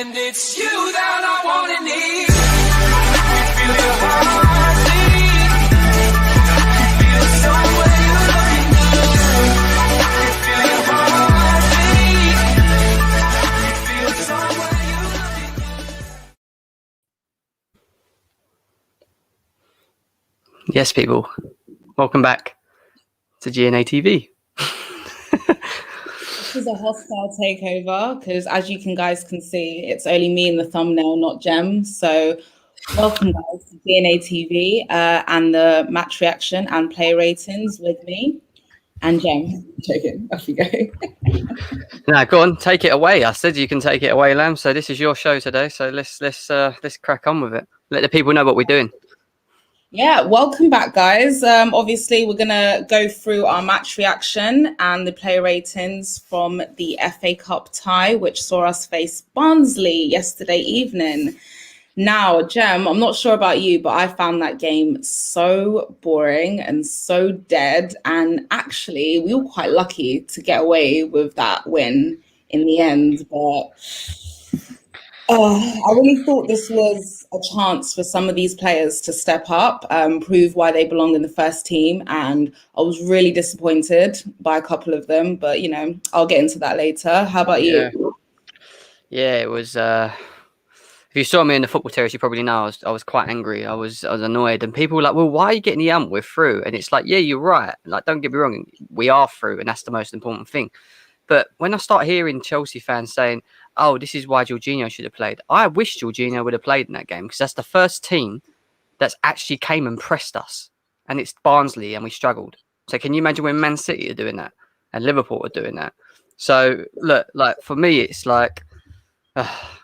And it's you that I want and need. Feel your heartbeat. Feel somewhere you're looking good. Feel your heartbeat. Feel somewhere you're looking good. Yes, people. Welcome back to GNA TV. This is a hostile takeover because, as you guys can see, it's only me in the thumbnail, not Jem. So, welcome guys to GNA TV and the match reaction and play ratings with me and Jem. Joking, off you go. Now, go on, take it away. I said you can take it away, Lam. So this is your show today. So let's crack on with it. Let the people know what we're doing. Yeah, welcome back, guys. Obviously, we're going to go through our match reaction and the player ratings from the FA Cup tie, which saw us face Barnsley yesterday evening. Now, Jem, I'm not sure about you, but I found that game so boring and so dead. And actually, we were quite lucky to get away with that win in the end. But I really thought this was a chance for some of these players to step up, prove why they belong in the first team. And I was really disappointed by a couple of them. But, you know, I'll get into that later. How about you? Yeah, it was... If you saw me in the football terrace, you probably know I was quite angry. I was annoyed. And people were like, well, why are you getting the ump? We're through. And it's like, yeah, you're right. Like, don't get me wrong. We are through. And that's the most important thing. But when I start hearing Chelsea fans saying, oh, this is why Jorginho should have played, I wish Jorginho would have played in that game because that's the first team that's actually came and pressed us. And it's Barnsley and we struggled. So can you imagine when Man City are doing that and Liverpool are doing that? So look, like for me, it's like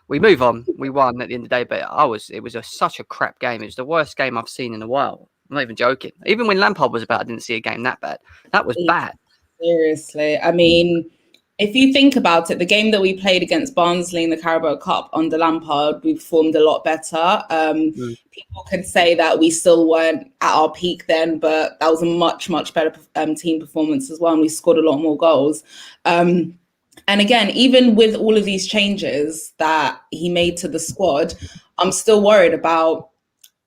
we move on. We won at the end of the day, but it was such a crap game. It was the worst game I've seen in a while. I'm not even joking. Even when Lampard was about, I didn't see a game that bad. That was bad. Seriously. I mean, if you think about it, the game that we played against Barnsley in the Carabao Cup under Lampard, we performed a lot better. People could say that we still weren't at our peak then, but that was a much, much better team performance as well. And we scored a lot more goals. And again, even with all of these changes that he made to the squad, I'm still worried about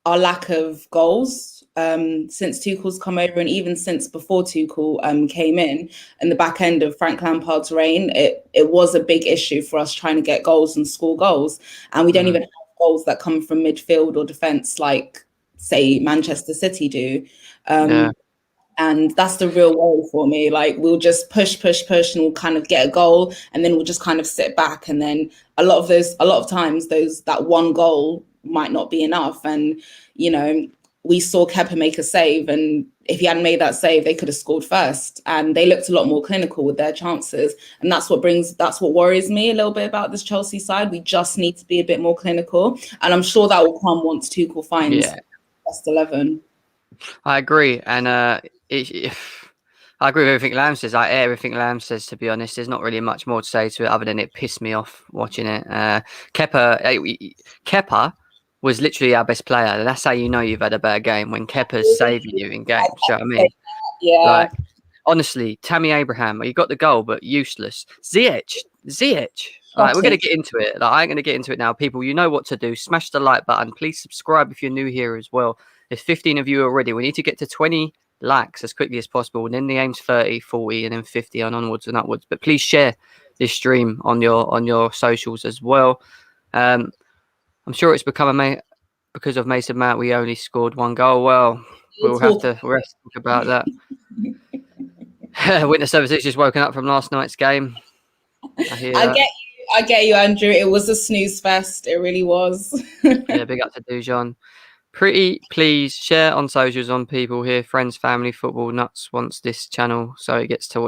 our lack of goals. Since Tuchel's come over and even since before Tuchel came in the back end of Frank Lampard's reign, it was a big issue for us trying to get goals and score goals. And we don't even have goals that come from midfield or defence like, say, Manchester City do. And that's the real worry for me. Like, we'll just push, and we'll kind of get a goal and then we'll just kind of sit back. And then a lot of times that one goal might not be enough. And, you know, we saw Kepa make a save, and if he hadn't made that save, they could have scored first. And they looked a lot more clinical with their chances. And that's what worries me a little bit about this Chelsea side. We just need to be a bit more clinical. And I'm sure that will come once Tuchel finds best 11. I agree. And I agree with everything Lam says. I air everything Lam says, to be honest. There's not really much more to say to it other than it pissed me off watching it. Kepa was literally our best player. And that's how you know you've had a bad game, when Kepa's saving you in games. You know what I mean? Yeah. Like, honestly, Tammy Abraham, you got the goal, but useless. Ziyech. Like, we're going to get into it. Like, I'm going to get into it now. People, you know what to do. Smash the like button. Please subscribe if you're new here as well. There's 15 of you already. We need to get to 20 likes as quickly as possible. And then the aim's 30, 40, and then 50 and onwards and upwards. But please share this stream on your socials as well. I'm sure it's become because of Mason Mount, we only scored one goal. Well, we'll have to talk about that. Witness services just woken up from last night's game. I get you, Andrew. It was a snooze fest. It really was. Yeah, big up to Dujon. Pretty please share on socials, on people here, friends, family, football nuts wants this channel so it gets to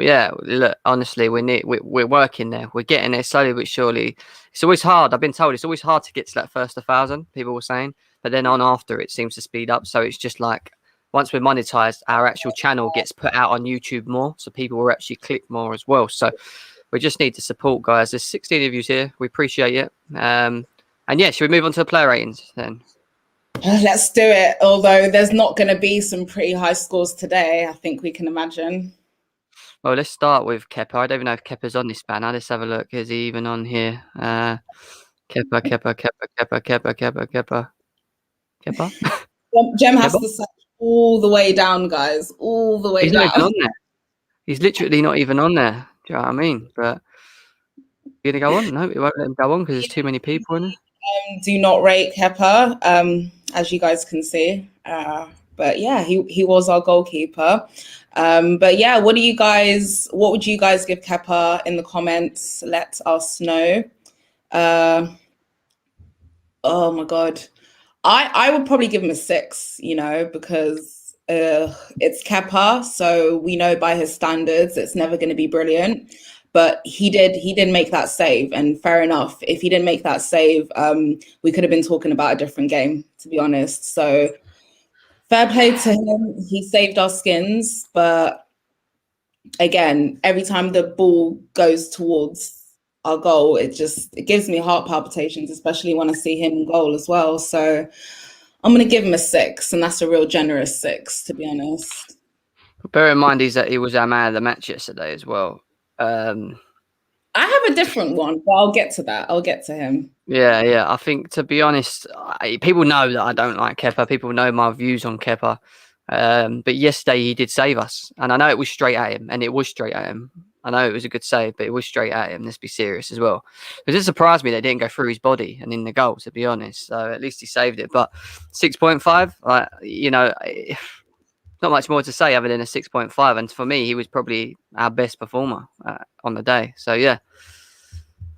look, honestly, we're working there. We're getting there slowly but surely. It's always hard. I've been told it's always hard to get to that first 1,000, people were saying, but then on after it seems to speed up. So it's just like once we're monetized, our actual channel gets put out on YouTube more, so people will actually click more as well. So we just need to support, guys. There's 16 of you here. We appreciate it. And yeah, should we move on to the player ratings then? Let's do it. Although there's not going to be some pretty high scores today, I think we can imagine. Well, let's start with Kepa. I don't even know if Kepa's on this banner. Let's have a look. Is he even on here? Kepa, Kepa, Kepa, Kepa, Kepa, Kepa, Kepa, Kepa, Jem has Kepa. to search all the way down, guys, all the way He's not even down. on there. He's literally not even on there. Do you know what I mean? But you gonna go on? No, it won't let him go on because there's too many people in there. Do not rate Kepa, as you guys can see. But yeah, he was our goalkeeper. But yeah, what would you guys give Kepa in the comments? Let us know. Oh my God. I would probably give him a 6, because it's Kepa, so we know by his standards it's never going to be brilliant. But he did make that save, and fair enough. If he didn't make that save, we could have been talking about a different game, to be honest. So fair play to him. He saved our skins, but again, every time the ball goes towards our goal, it gives me heart palpitations, especially when I see him in goal as well. So I'm going to give him a 6, and that's a real generous 6, to be honest. Bear in mind he was our man of the match yesterday as well. I have a different one, but I'll get to that. I'll get to him. Yeah. I think, to be honest, people know that I don't like Kepa. People know my views on Kepa. But yesterday he did save us, and I know it was straight at him, and it was straight at him. I know it was a good save, but it was straight at him. Let's be serious as well. Because it surprised me they didn't go through his body and in the goal, to be honest. So at least he saved it. But 6.5, not much more to say other than a 6.5. And for me, he was probably our best performer on the day. So yeah,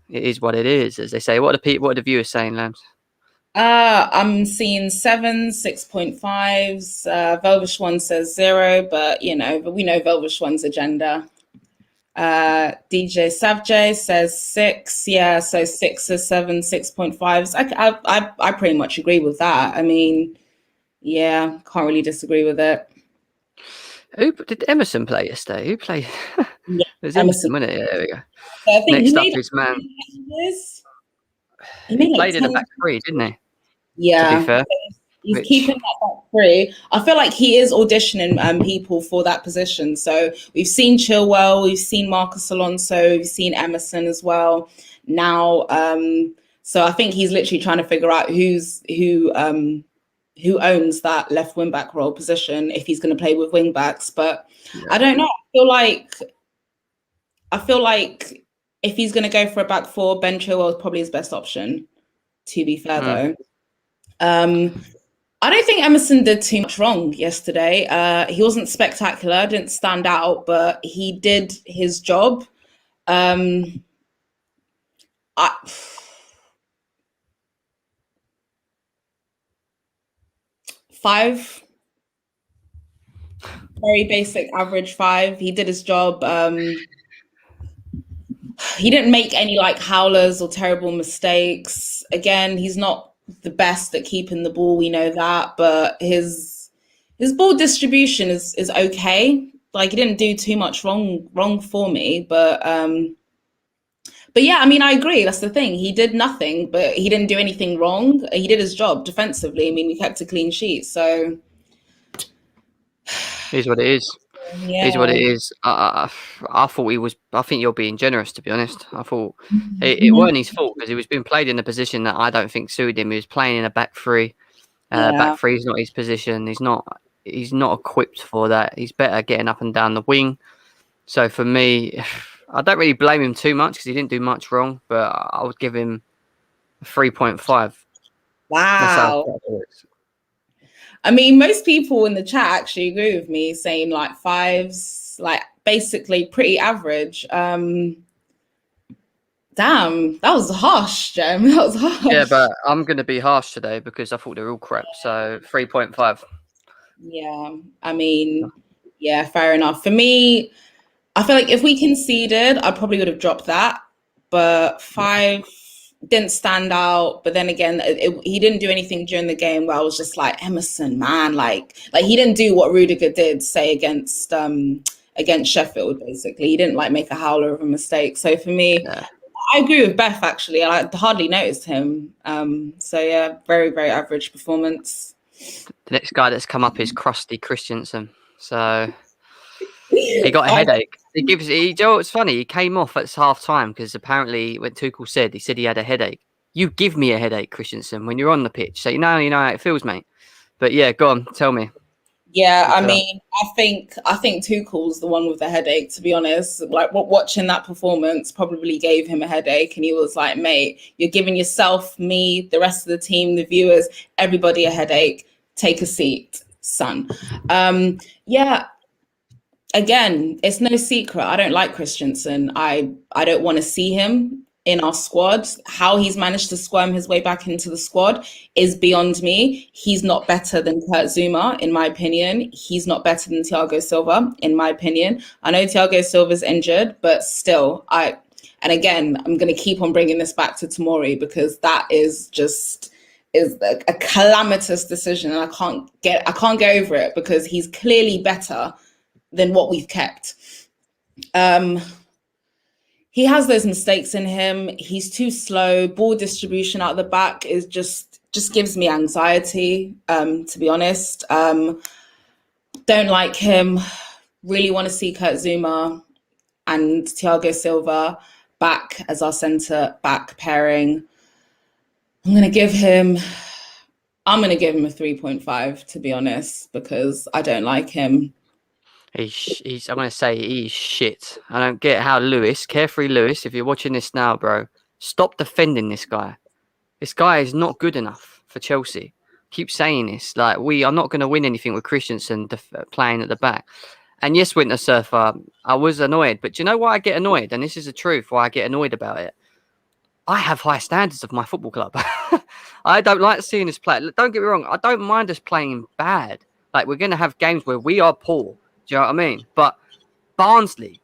it is what it is, as they say. What are the viewers saying, Lambs? I'm seeing 7, 6.5s. Velvish One says 0, but we know Velvish One's agenda. DJ Savjay says 6. Yeah, so 6s, 7, 6.5s. I pretty much agree with that. I mean, yeah, can't really disagree with it. Who did Emerson play yesterday? Who played? Yeah, It was Emerson, wasn't it? Yeah, there we go. So I think Next up is man. He played in a back three, didn't he? Yeah. To be fair. He's keeping that back three. I feel like he is auditioning people for that position. So we've seen Chilwell, we've seen Marcus Alonso, we've seen Emerson as well. Now, so I think he's literally trying to figure out who owns that left wing back role position if he's going to play with wing backs. But yeah. I don't know. I feel like if he's going to go for a back four, Ben Chilwell is probably his best option. To be fair, though. I don't think Emerson did too much wrong yesterday. He wasn't spectacular, didn't stand out, but he did his job. 5. Very basic, average 5. He did his job. He didn't make any howlers or terrible mistakes. Again, he's not the best at keeping the ball. We know that, but his ball distribution is okay. He didn't do too much wrong for me, but yeah, I mean, I agree. That's the thing. He did nothing, but he didn't do anything wrong. He did his job defensively. I mean, we kept a clean sheet, so it is what it is. Yeah. It is what it is. I thought he was. I think you're being generous, to be honest. I thought it weren't his fault because he was being played in a position that I don't think suited him. He was playing in a back three. Back three is not his position. He's not equipped for that. He's better getting up and down the wing. So for me, I don't really blame him too much because he didn't do much wrong. But I would give him a 3.5. Wow. I mean, most people in the chat actually agree with me, saying 5s, basically pretty average. Damn, that was harsh, Jem. That was harsh. Yeah, but I'm going to be harsh today because I thought they were all crap. So 3.5. Yeah, I mean, yeah, fair enough. For me, I feel like if we conceded, I probably would have dropped that. But 5 didn't stand out. But then again, he didn't do anything during the game where I was just Emerson, man, he didn't do what Rudiger did, say against Sheffield. Basically, he didn't make a howler of a mistake. So for me, I agree with Beth. Actually, I hardly noticed him. So yeah, very very average performance. The next guy that's come up is Krusty Christensen. So he got a headache. You know what's funny? He came off at half time because apparently when Tuchel said he had a headache. You give me a headache, Christensen, when you're on the pitch. So you know how it feels, mate. But yeah, go on, tell me. Yeah, I mean, I think Tuchel's the one with the headache, to be honest. Like, watching that performance probably gave him a headache, and he was like, mate, you're giving yourself, me, the rest of the team, the viewers, everybody a headache. Take a seat, son. Yeah, again, it's no secret. I don't like Christensen. I don't want to see him in our squad. How he's managed to squirm his way back into the squad is beyond me. He's not better than Kurt Zouma, in my opinion. He's not better than Thiago Silva, in my opinion. I know Thiago Silva's injured, but still, and again, I'm going to keep on bringing this back to Tomori, because that is a calamitous decision, and I can't get over it, because he's clearly better than what we've kept. He has those mistakes in him. He's too slow. Ball distribution out the back is just gives me anxiety, to be honest. Don't like him. Really want to see Kurt Zouma and Thiago Silva back as our centre back pairing. I'm going to give him a 3.5, to be honest, because I don't like him. I'm going to say he's shit. I don't get how Carefree Lewis, if you're watching this now, bro, stop defending this guy. This guy is not good enough for Chelsea. Keep saying this. Like, we are not going to win anything with Christensen playing at the back. And yes, Winter Surfer, I was annoyed. But do you know why I get annoyed? And this is the truth, why I get annoyed about it. I have high standards of my football club. I don't like seeing us play. Don't get me wrong. I don't mind us playing bad. Like, we're going to have games where we are poor. Do you know what I mean? But Barnsley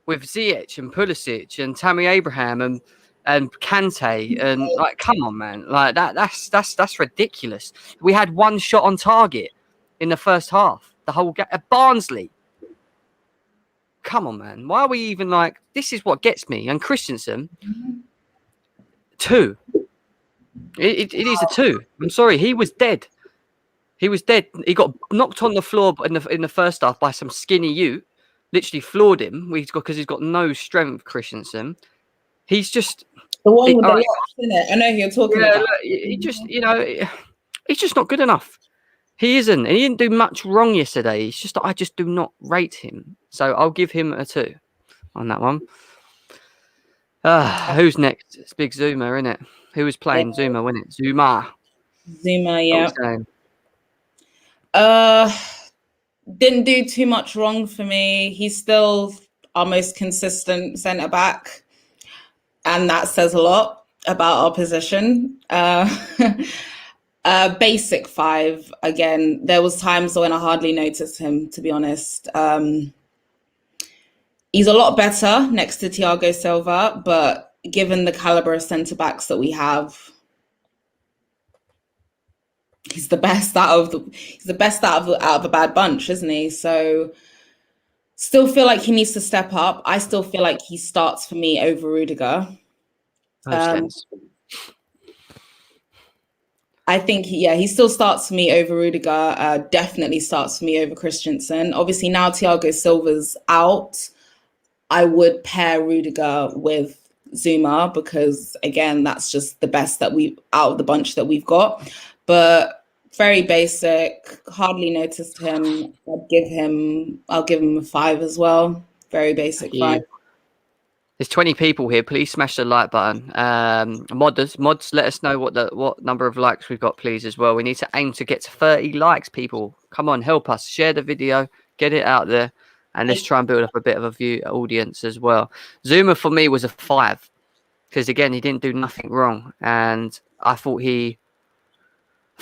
with Ziyech and Pulisic and Tammy Abraham and Kante, and like, come on, man, like that's ridiculous. We had one shot on target in the first half. The whole game at Barnsley. Come on, man. Why are we even like? This is what gets me. And Christensen, 2. It is a 2. I'm sorry, he was dead. He was dead. He got knocked on the floor in the first half by some skinny youth. Literally floored him because he's got no strength, Christensen. He's just... The one with the locks, isn't it? I know who you're talking about. Look, he just, he's just not good enough. He isn't. He didn't do much wrong yesterday. It's just that I just do not rate him. So I'll give him a 2 on that one. Who's next? It's Big Zouma, isn't it? Who was playing Zouma, wasn't it? Zouma, yeah. Didn't do too much wrong for me. He's still our most consistent centre back, and that says a lot about our position. Basic 5 again. There was times when I hardly noticed him, to be honest. He's a lot better next to Thiago Silva, but given the caliber of centre backs that we have, he's the best out of a bad bunch, isn't he? So still feel like he needs to step up. I still feel like he starts for me over Rudiger. I think he still starts for me over Rudiger. Definitely starts for me over Christensen. Obviously now Thiago Silva's out, I would pair Rudiger with Zouma, because again, that's just the best that out of the bunch that we've got. But very basic, hardly noticed him. I'll give him a 5 as well. Very basic 5. There's 20 people here. Please smash the like button. Mods, let us know what number of likes we've got, please, as well. We need to aim to get to 30 likes, people. Come on, help us. Share the video, get it out there, and let's try and build up a bit of a audience as well. Zouma for me was a 5, because again, he didn't do nothing wrong, and I thought he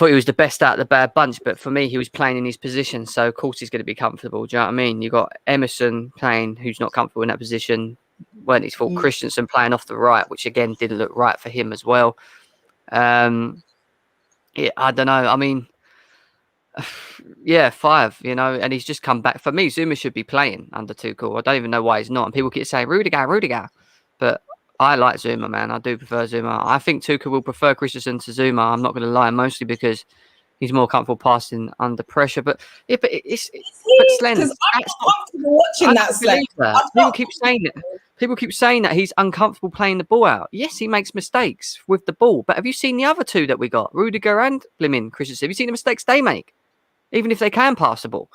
was the best out of the bad bunch, but for me, he was playing in his position, so of course he's going to be comfortable. Do you know what I mean? You got Emerson playing, who's not comfortable in that position. Weren't his fault. Christensen playing off the right, which again didn't look right for him as well. I don't know. I mean, 5. And he's just come back. For me, Zouma should be playing under Tuchel. I don't even know why he's not. And people keep saying Rudiger, but I like Zouma, man. I do prefer Zouma. I think Tuchel will prefer Christensen to Zouma. I'm not going to lie, mostly because He's more comfortable passing under pressure. But yeah, but Slen, Because I'm not comfortable watching that, Slen. People keep saying that. People keep saying that he's uncomfortable playing the ball out. Yes, he makes mistakes with the ball. But have you seen the other two that we got? Rudiger and Christensen. Have you seen the mistakes they make? Even if they can pass the ball.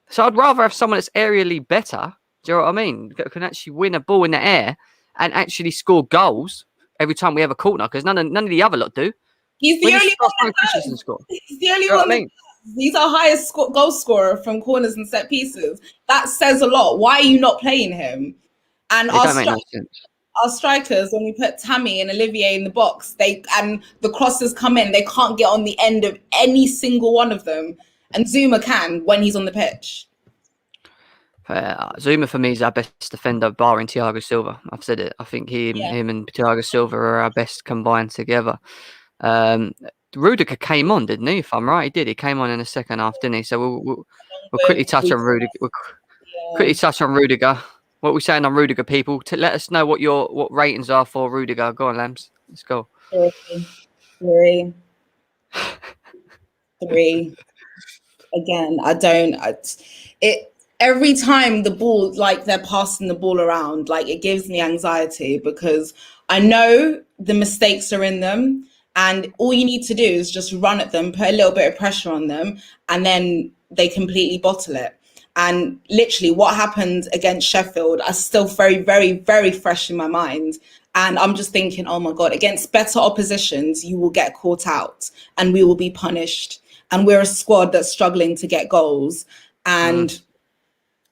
So I'd rather have someone that's aerially better. Do you know what I mean? Can actually win a ball in the air and actually score goals every time we have a corner. Because none of the other lot do. He's the only one that Christensen score. He's the only one that he's our highest goal scorer from corners and set pieces. That says a lot. Why are you not playing him? And our strikers, when we put Tammy and Olivier in the box, and the crosses come in, they can't get on the end of any single one of them. And Zouma can when he's on the pitch. Zouma for me is our best defender, barring Thiago Silva. I've said it. I think him and Thiago Silva are our best combined together. Rudiger came on, didn't he? If I'm right, he did. He came on in the second half, didn't he? So we'll quickly touch on Rudiger. Quickly touch on Rudiger. What are we saying on Rudiger, people? Let us know what ratings are for Rudiger. Go on, Lambs. Let's go. 3. Again, every time the ball, like they're passing the ball around, like it gives me anxiety because I know the mistakes are in them. And all you need to do is just run at them, put a little bit of pressure on them, and then they completely bottle it. And literally what happened against Sheffield are still very, very, very fresh in my mind. And I'm just thinking, oh my God, against better oppositions, you will get caught out and we will be punished. And we're a squad that's struggling to get goals. And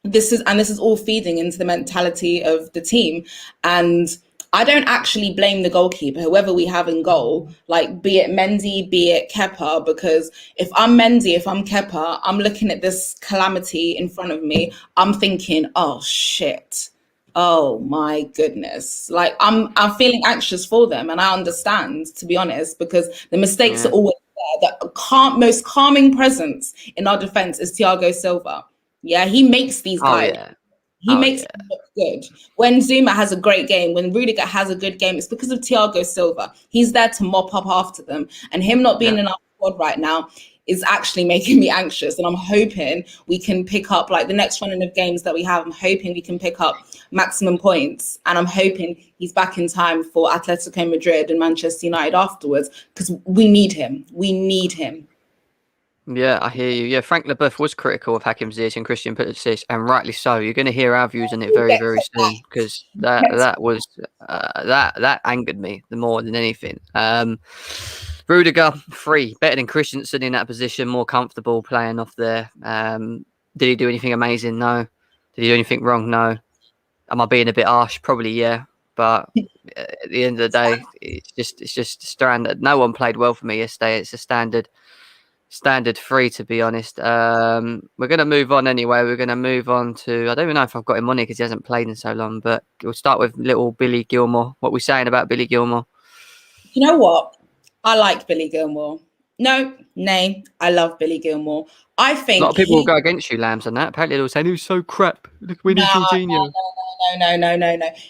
this is all feeding into the mentality of the team. And I don't actually blame the goalkeeper, whoever we have in goal, like be it Mendy, be it Kepa, because if I'm Mendy, if I'm Kepa, I'm looking at this calamity in front of me. I'm thinking, oh shit. Oh my goodness. Like I'm feeling anxious for them. And I understand, to be honest, because the mistakes are always there. The most calming presence in our defense is Thiago Silva. Yeah, he makes these guys. He makes it look good. When Zouma has a great game, when Rudiger has a good game, it's because of Thiago Silva. He's there to mop up after them. And him not being in our squad right now is actually making me anxious. And I'm hoping we can pick up, like the next running of games that we have, I'm hoping we can pick up maximum points. And I'm hoping he's back in time for Atletico Madrid and Manchester United afterwards, because we need him. We need him. Yeah, I hear you. Yeah, Frank Leboeuf was critical of Hakim Ziyech and Christian Pulisic, and rightly so. You're going to hear our views on it very, very soon, because that angered me the more than anything. Rudiger, 3, better than Christensen in that position, more comfortable playing off there. Did he do anything amazing? No. Did he do anything wrong? No. Am I being a bit harsh? Probably, yeah. But at the end of the day, it's just standard. No one played well for me yesterday. It's a standard 3, to be honest. We're going to move on anyway. We're going to move on to, I don't even know if I've got him on here because he hasn't played in so long, but we'll start with little Billy Gilmour. What are we saying about Billy Gilmour? You know what? I like Billy Gilmour. Nay, I love Billy Gilmour. I think a lot of people will go against you, Lambs, on that. Apparently they were saying he was so crap. Look, we need Jorginho. No.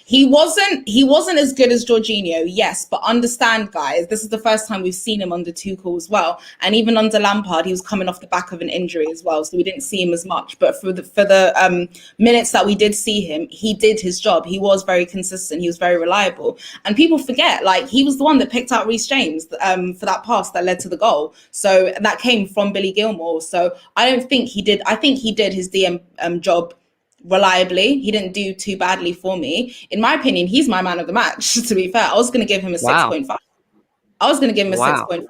He wasn't as good as Jorginho, yes, but understand, guys, this is the first time we've seen him under Tuchel as well. And even under Lampard, he was coming off the back of an injury as well, so we didn't see him as much. But for the minutes that we did see him, he did his job. He was very consistent. He was very reliable. And people forget, like, he was the one that picked out Reece James for that pass that led to the goal. So that came from Billy Gilmour. So I think he did his DM job reliably. He didn't do too badly for me. In my opinion, he's my man of the match, to be fair. I was going to give him a 6.5. I was going to give him a 6.5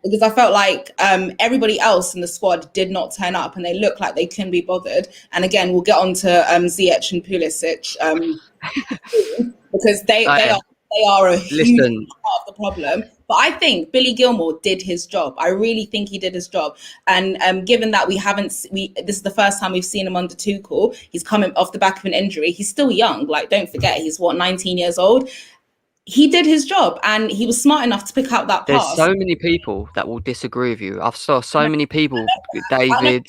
because I felt like everybody else in the squad did not turn up and they looked like they couldn't be bothered. And again, we'll get on to Ziyech and Pulisic because they are a huge part of the problem. But I think Billy Gilmour did his job. I really think he did his job. And given that this is the first time we've seen him under Tuchel, he's coming off the back of an injury. He's still young. Like, don't forget, he's 19 years old. He did his job and he was smart enough to pick out that pass. There's so many people that will disagree with you. I've saw so many people, David.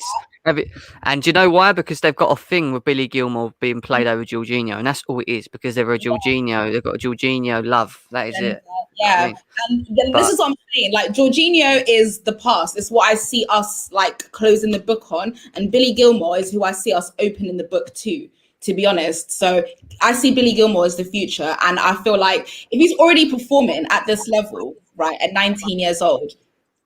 And do you know why? Because they've got a thing with Billy Gilmour being played over Jorginho, and that's all it is. Because they're a Jorginho, they've got a Jorginho love. That is it. Yeah, and then this But is what I'm saying. Like Jorginho is the past. It's what I see us like closing the book on, and Billy Gilmour is who I see us opening the book to be honest. So I see Billy Gilmour as the future, and I feel like if he's already performing at this level, right, at 19 years old,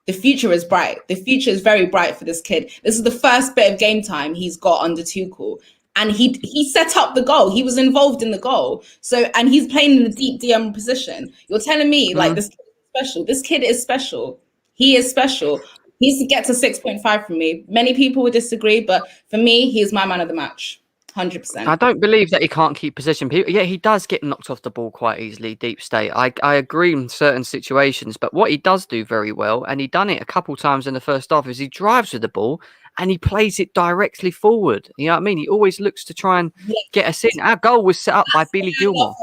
the future is bright. The future is very bright for this kid. This is the first bit of game time he's got under Tuchel. And he set up the goal. He was involved in the goal. So, and he's playing in the deep DM position. You're telling me like this kid is special. This kid is special. He is special. He gets a 6.5 from me. Many people would disagree, but for me, he's my man of the match. 100%. I don't believe that he can't keep possession. Yeah, he does get knocked off the ball quite easily, deep state. I agree in certain situations, but what he does do very well, and he done it a couple times in the first half, is he drives with the ball and he plays it directly forward. You know what I mean? He always looks to try and get us in. Our goal was set up by Billy Gilmour.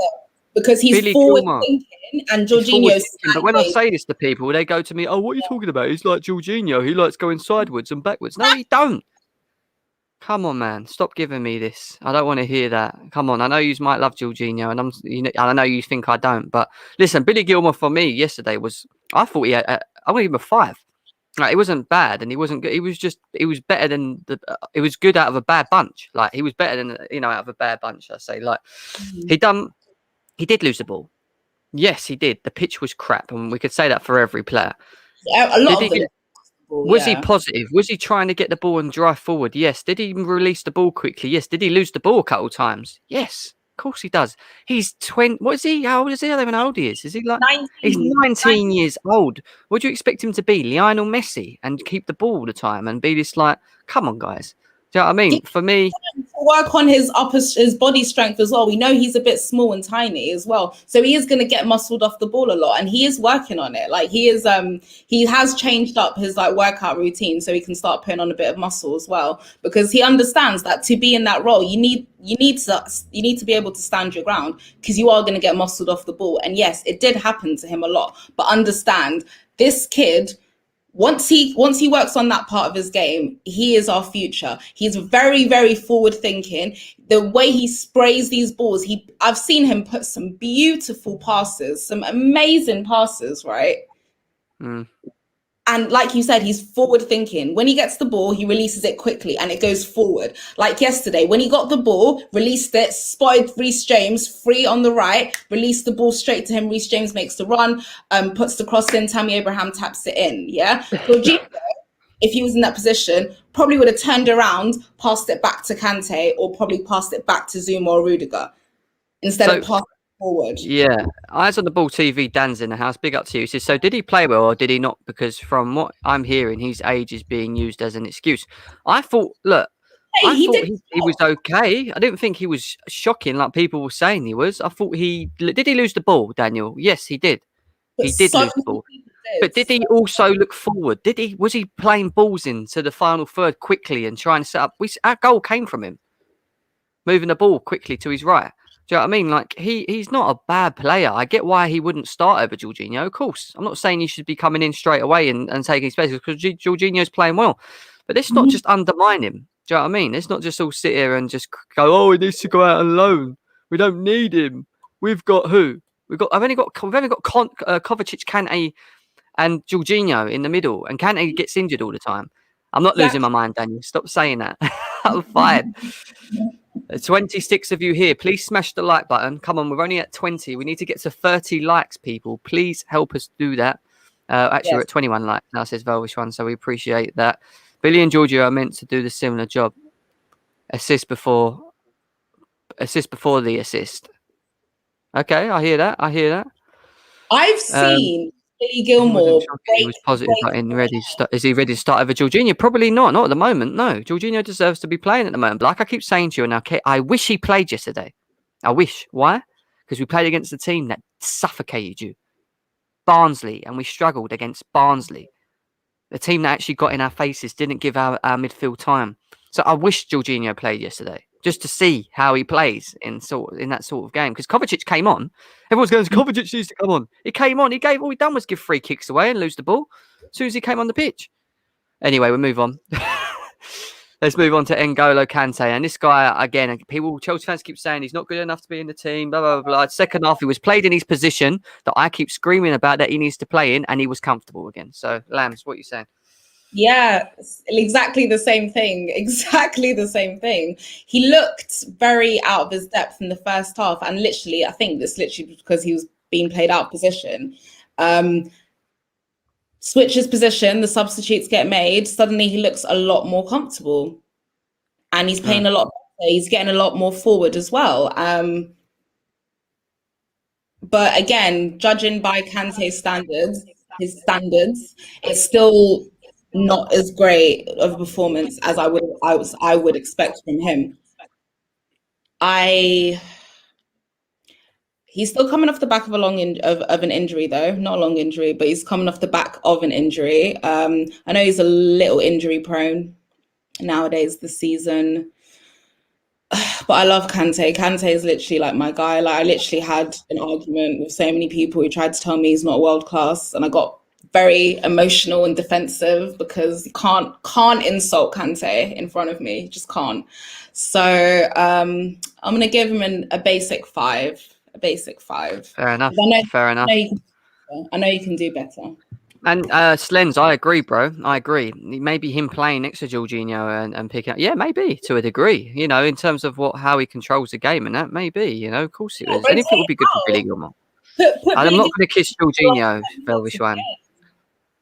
Because he's forward thinking and Jorginho's sideways. But when I say this to people, they go to me, "Oh, what are you talking about? He's like Jorginho. He likes going sideways and backwards." No, he don't. Come on, man. Stop giving me this. I don't want to hear that. Come on. I know you might love Jorginho, and I know you think I don't. But listen, Billy Gilmour for me yesterday was. I thought he had. I wouldn't give him a 5. Like, it wasn't bad, and he wasn't good. He was better than the. It was good out of a bad bunch. Like, he was better than out of a bad bunch. I say, like, he did lose the ball. Yes, he did. The pitch was crap, and we could say that for every player. Yeah, a lot of them. Was he positive? Was he trying to get the ball and drive forward? Yes. Did he release the ball quickly? Yes. Did he lose the ball a couple of times? Yes. Of course he does. He's 20. What is he? How old is he? I don't even know how old he is. Is he like 19. He's 19 years old. What do you expect him to be? Lionel Messi and keep the ball all the time and be this like, come on, guys. Do you know what I mean? For me, to work on his body strength as well. We know he's a bit small and tiny as well, so he is going to get muscled off the ball a lot, and he is working on it. Like he has changed up his like workout routine so he can start putting on a bit of muscle as well, because he understands that to be in that role, you need to be able to stand your ground, because you are going to get muscled off the ball. And yes, it did happen to him a lot, but understand this kid. Once he works on that part of his game, he is our future. He's very, very forward thinking. The way he sprays these balls, I've seen him put some beautiful passes, some amazing passes, right? And like you said, he's forward thinking. When he gets the ball, he releases it quickly and it goes forward. Like yesterday, when he got the ball, released it, spotted Reece James free on the right, released the ball straight to him. Reece James makes the run, puts the cross in, Tammy Abraham taps it in. Yeah. Jorginho, if he was in that position, probably would have turned around, passed it back to Kante, or probably passed it back to Zouma or Rudiger instead of passing forward. Yeah, Eyes on the Ball TV. Dan's in the house. Big up to you. He says, so did he play well or did he not? Because from what I'm hearing, his age is being used as an excuse. I thought, he was okay. I didn't think he was shocking like people were saying he was. I thought did he lose the ball, Daniel? Yes, he did. He did lose the ball. But did he also look forward? Was he playing balls into the final third quickly and trying to set up? Our goal came from him moving the ball quickly to his right. Do you know what I mean? Like, he's not a bad player. I get why he wouldn't start over Jorginho. Of course, I'm not saying he should be coming in straight away and taking space, because Jorginho's playing well. But let's not just undermine him. Do you know what I mean? Let's not just all sit here and just go, oh, he needs to go out on loan. We don't need him. We've got who? We've only got Kovacic, Kante, and Jorginho in the middle, and Kante gets injured all the time. I'm not losing my mind, Daniel. Stop saying that. I'm fine. 26 of you here. Please smash the like button. Come on, we're only at 20. We need to get to 30 likes, people. Please help us do that. We're at 21 likes now, says Velvish One, so we appreciate that. Billy and Giorgio are meant to do the similar job. Assist before the assist. Okay, I hear that. I've seen Billy Gilmour. He was positive, but is he ready to start over Jorginho? Probably not. Not at the moment. No, Jorginho deserves to be playing at the moment. But like I keep saying to you now, I wish he played yesterday. I wish. Why? Because we played against a team that suffocated you, Barnsley, and we struggled against Barnsley. The team that actually got in our faces, didn't give our midfield time. So I wish Jorginho played yesterday, just to see how he plays in that sort of game. Because Kovacic came on. Everyone's going, Kovacic needs to come on. He came on. All he done was give free kicks away and lose the ball as soon as he came on the pitch. Anyway, we'll move on. Let's move on to N'Golo Kante. And this guy, again, Chelsea fans keep saying he's not good enough to be in the team, blah, blah, blah. Second half, he was played in his position that I keep screaming about that he needs to play in, and he was comfortable again. So, Lambs, what are you saying? Yeah, exactly the same thing. Exactly the same thing. He looked very out of his depth in the first half. And literally, I think this literally because he was being played out of position. Switches position, the substitutes get made. Suddenly he looks a lot more comfortable. And he's playing a lot better. He's getting a lot more forward as well. But again, judging by Kante's standards, it's still not as great of a performance as I would expect from him. He's still coming off the back of of an injury, though. Not a long injury, but he's coming off the back of an injury. I know he's a little injury prone nowadays this season. But I love Kante. Kante is literally like my guy. Like I literally had an argument with so many people who tried to tell me he's not world class, and I got very emotional and defensive because you can't insult Kante in front of me. You just can't. So I'm gonna give him a basic 5. A basic 5. Fair enough. Fair enough. I know you can do better. And Slens, I agree, bro. I agree. Maybe him playing next to Jorginho and picking up, yeah, maybe to a degree. You know, in terms of how he controls the game and that, maybe. You know, of course it is. Anything would be good for Billy Gilmour. I'm not going to kiss Jorginho, Velvishwan.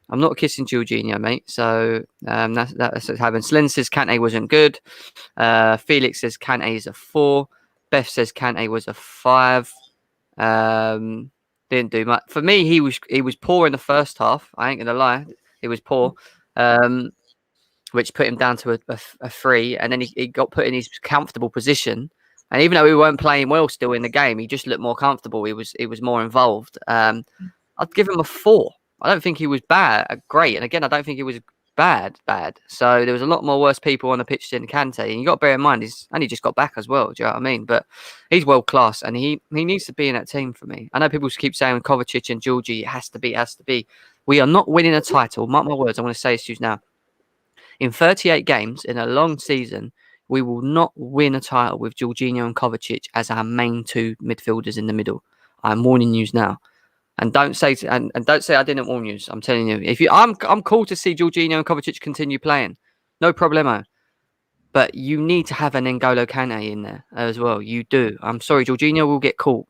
I'm not kissing Jorginho, mate. So that's what's happened. Slens says Kante wasn't good. Felix says Kante is a 4. Beth says Kante was a 5. Didn't do much for me. He was poor in the first half. I ain't gonna lie, he was poor, which put him down to a 3. And then he got put in his comfortable position. And even though we weren't playing well still in the game, he just looked more comfortable. He was more involved. I'd give him a 4. I don't think he was great. And again, I don't think he was bad. So there was a lot more worse people on the pitch than Kante. And you got to bear in mind, he's only just got back as well. Do you know what I mean? But he's world class, and he needs to be in that team for me. I know people keep saying Kovacic and Georgie, it has to be. We are not winning a title. Mark my words. I want to say this to you now. In 38 games in a long season, we will not win a title with Jorginho and Kovacic as our main 2 midfielders in the middle. I'm warning you now. And don't say I didn't warn you. I'm telling you, I'm cool to see Jorginho and Kovacic continue playing, no problemo. But you need to have an N'Golo Kante in there as well. You do. I'm sorry, Jorginho will get caught.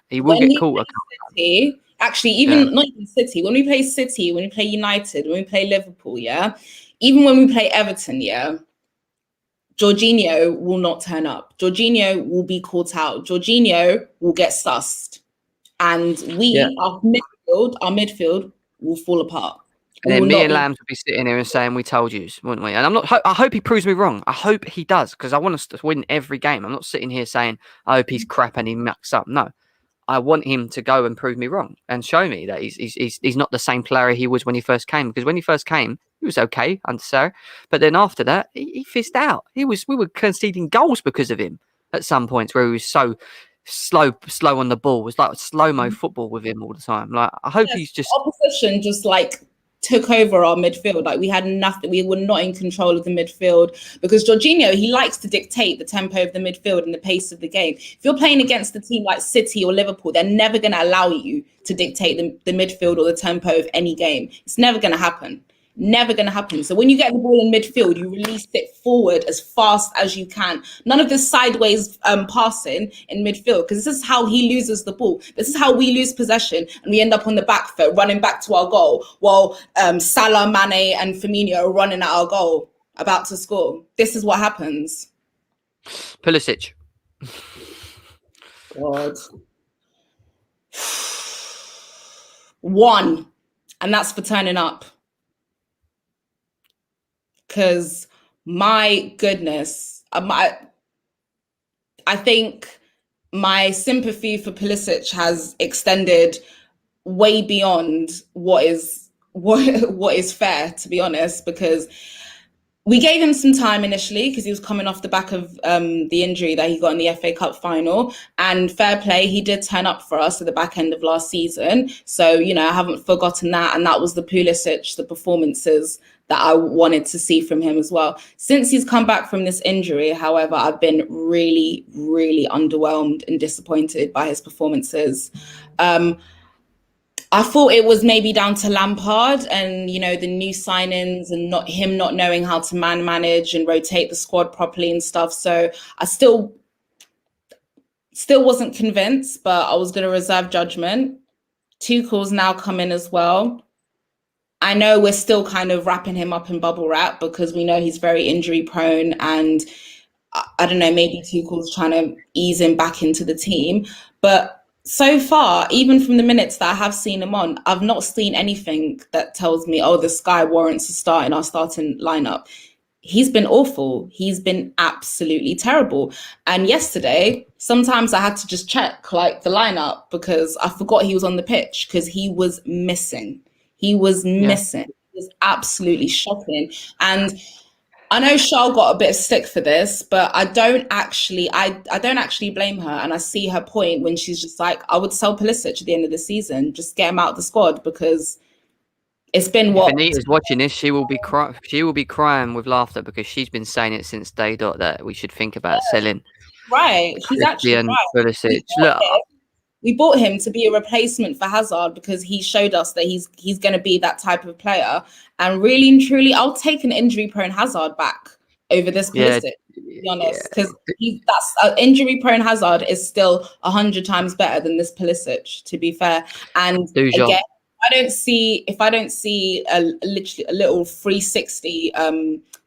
He will get caught. City, actually, not even City. When we play City, when we play United, when we play Liverpool, even when we play Everton, Jorginho will not turn up. Jorginho will be caught out. Jorginho will get sussed. And our midfield will fall apart. And then me and Lambs would be sitting here and saying, we told you, wouldn't we? And I hope he proves me wrong. I hope he does, because I want us to win every game. I'm not sitting here saying, I hope he's crap and he mucks up. No, I want him to go and prove me wrong and show me that he's not the same player he was when he first came. Because when he first came, he was okay under Sarri. But then after that, he fizzed out. We were conceding goals because of him at some points where he was so slow on the ball. It was like slow-mo football with him all the time. Like, I hope he's just opposition just like took over our midfield. Like we had nothing. We were not in control of the midfield because Jorginho, he likes to dictate the tempo of the midfield and the pace of the game. If you're playing against a team like City or Liverpool, they're never going to allow you to dictate the midfield or the tempo of any game. It's never going to happen. Never going to happen. So when you get the ball in midfield, you release it forward as fast as you can. None of this sideways passing in midfield, because this is how he loses the ball. This is how we lose possession, and we end up on the back foot running back to our goal while Salah, Mane and Firmino are running at our goal about to score. This is what happens. Pulisic. God. 1, and that's for turning up. Because my goodness, I think my sympathy for Pulisic has extended way beyond what is fair, to be honest. Because We gave him some time initially because he was coming off the back of the injury that he got in the FA Cup final. And fair play, he did turn up for us at the back end of last season. So, you know, I haven't forgotten that. And that was the Pulisic, the performances that I wanted to see from him as well. Since he's come back from this injury, however, I've been really, really underwhelmed and disappointed by his performances. I thought it was maybe down to Lampard and, you know, the new signings and not knowing how to manage and rotate the squad properly and stuff. So I still wasn't convinced, but I was going to reserve judgment. Tuchel's now come in as well. I know we're still kind of wrapping him up in bubble wrap because we know he's very injury prone, and I don't know, maybe Tuchel's trying to ease him back into the team. But so far, even from the minutes that I have seen him on, I've not seen anything that tells me, oh, this guy warrants a start in our starting lineup. He's been awful. He's been absolutely terrible. And yesterday, sometimes I had to just check like the lineup because I forgot he was on the pitch because he was missing. He was missing. It was absolutely shocking. And I know Charles got a bit of stick for this, but I don't actually blame her. And I see her point when she's just like, I would sell Pulisic at the end of the season, just get him out of the squad because it's been what. If Anita's watching this, she will be crying with laughter because she's been saying it since day dot that we should think about selling. Right, she's actually right. Pulisic. Look, we bought him to be a replacement for Hazard because he showed us that he's going to be that type of player. And really and truly, I'll take an injury-prone Hazard back over this Pulisic, to be honest, because that's injury-prone Hazard is still 100 times better than this Pulisic, to be fair. And again, if I don't see literally a little 360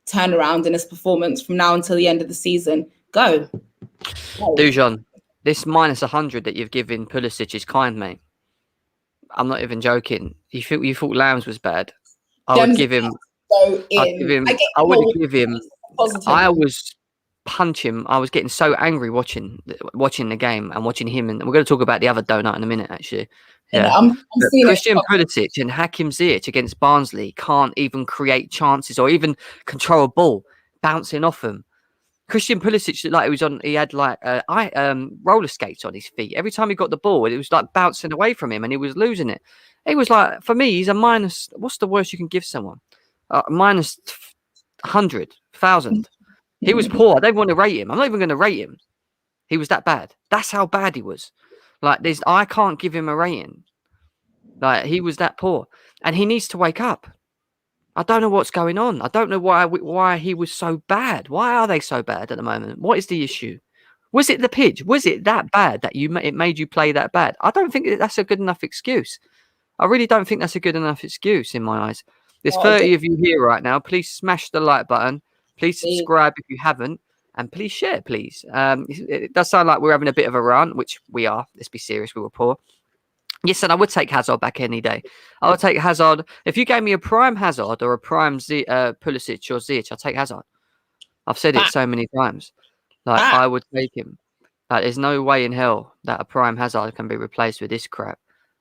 turnaround in his performance from now until the end of the season, go. Dujon. This minus 100 that you've given Pulisic is kind, mate. I'm not even joking. You thought Lambs was bad. I would give him. I was punching. I was getting so angry watching the game and watching him. And we're going to talk about the other donut in a minute, actually. Yeah. I'm Christian Pulisic and Hakim Ziyech against Barnsley can't even create chances or even control a ball bouncing off them. Christian Pulisic looked like he had like roller skates on his feet. Every time he got the ball, it was like bouncing away from him and he was losing it. It was like, for me, he's a minus. What's the worst you can give someone? Minus 100,000. He was poor. I don't want to rate him. I'm not even going to rate him. He was that bad. That's how bad he was. Like I can't give him a rating. Like he was that poor, and he needs to wake up. I don't know what's going on. I don't know why he was so bad. Why are they so bad at the moment? What is the issue? Was it the pitch? Was it that bad that it made you play that bad? I don't think that's a good enough excuse. I really don't think that's a good enough excuse in my eyes. There's 30 of you here right now. Please smash the like button. Please subscribe if you haven't. And please share, please. It does sound like we're having a bit of a run, which we are. Let's be serious. We were poor. Yes, and I would take Hazard back any day. I would take Hazard. If you gave me a prime Hazard or a prime Pulisic or Ziyech, I'd take Hazard. I've said it so many times. Like, I would take him. Like, there's no way in hell that a prime Hazard can be replaced with this crap.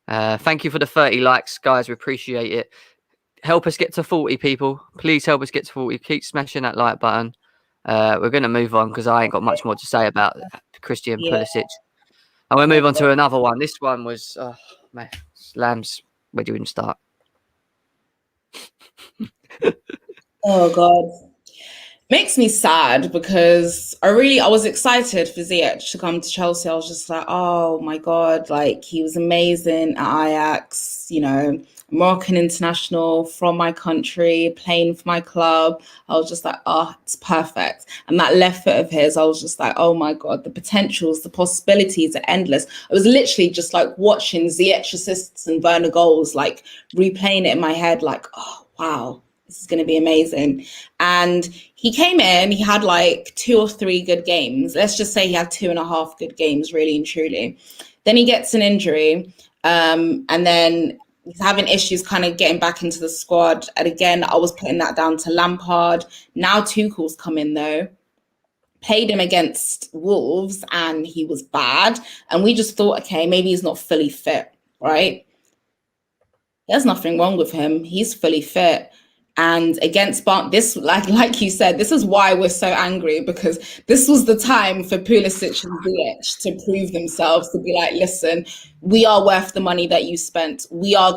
Thank you for the 30 likes, guys. We appreciate it. Help us get to 40, people. Please help us get to 40. Keep smashing that like button. We're going to move on because I ain't got much more to say about Christian Pulisic. And we'll move on to another one. This one was, man, Lambs. Where do you even start? Oh, God. Makes me sad because I was excited for Ziyech to come to Chelsea. I was just like, oh, my God. Like, he was amazing at Ajax, you know, Moroccan international from my country, playing for my club. I was just like, oh, it's perfect. And that left foot of his, I was just like, oh my God, the potentials, the possibilities are endless. I was literally just like watching Ziyech assists and Werner goals, like replaying it in my head, like, oh, wow, this is going to be amazing. And he came in, he had like 2 or 3 good games. Let's just say he had 2.5 good games, really and truly. Then he gets an injury. And then he's having issues kind of getting back into the squad. And again, I was putting that down to Lampard. Now Tuchel's come in though. Played him against Wolves and he was bad. And we just thought, okay, maybe he's not fully fit, right? There's nothing wrong with him. He's fully fit. And against this, like you said, this is why we're so angry, because this was the time for Pulisic and Ziyech to prove themselves, to be like, listen, we are worth the money that you spent. We are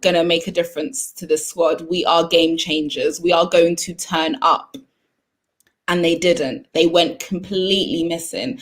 gonna make a difference to this squad. We are game changers. We are going to turn up. And they didn't. They went completely missing.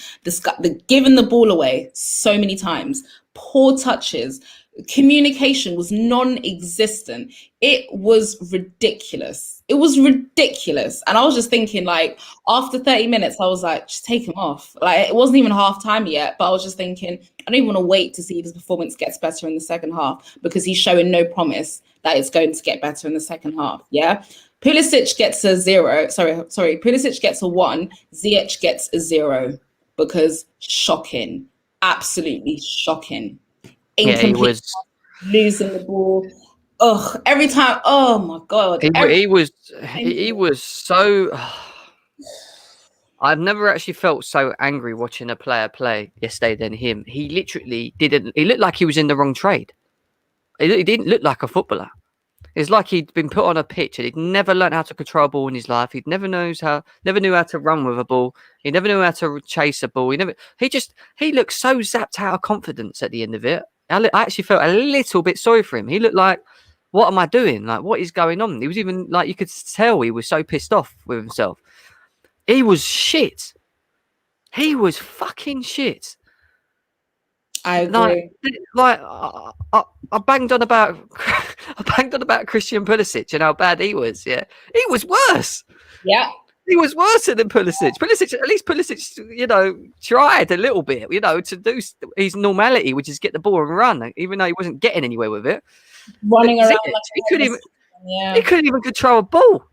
Giving the ball away so many times, poor touches, communication was non-existent. It was ridiculous. It was ridiculous. And I was just thinking, like, after 30 minutes, I was like, just take him off. Like, it wasn't even half time yet, but I was just thinking, I don't even want to wait to see if his performance gets better in the second half, because he's showing no promise that it's going to get better in the second half. Yeah. Pulisic gets a 0. Sorry. Pulisic gets a 1. Ziyech gets a 0, because shocking. Absolutely shocking. Yeah, he was losing the ball. Ugh, every time. Oh my God. He was so. I've never actually felt so angry watching a player play yesterday than him. He literally didn't. He looked like he was in the wrong trade. He didn't look like a footballer. It's like he'd been put on a pitch and he'd never learned how to control a ball in his life. He never knew how to run with a ball. He never knew how to chase a ball. He looked so zapped out of confidence at the end of it. I actually felt a little bit sorry for him. He looked like, what am I doing? Like, what is going on? He was even like, you could tell he was so pissed off with himself. He was shit. He was fucking shit. I agree. I banged on about Christian Pulisic and how bad he was. Yeah, he was worse. Yeah, he was worse than Pulisic. Pulisic, tried a little bit, to do his normality, which is get the ball and run, even though he wasn't getting anywhere with it. Running around, he couldn't even control a ball.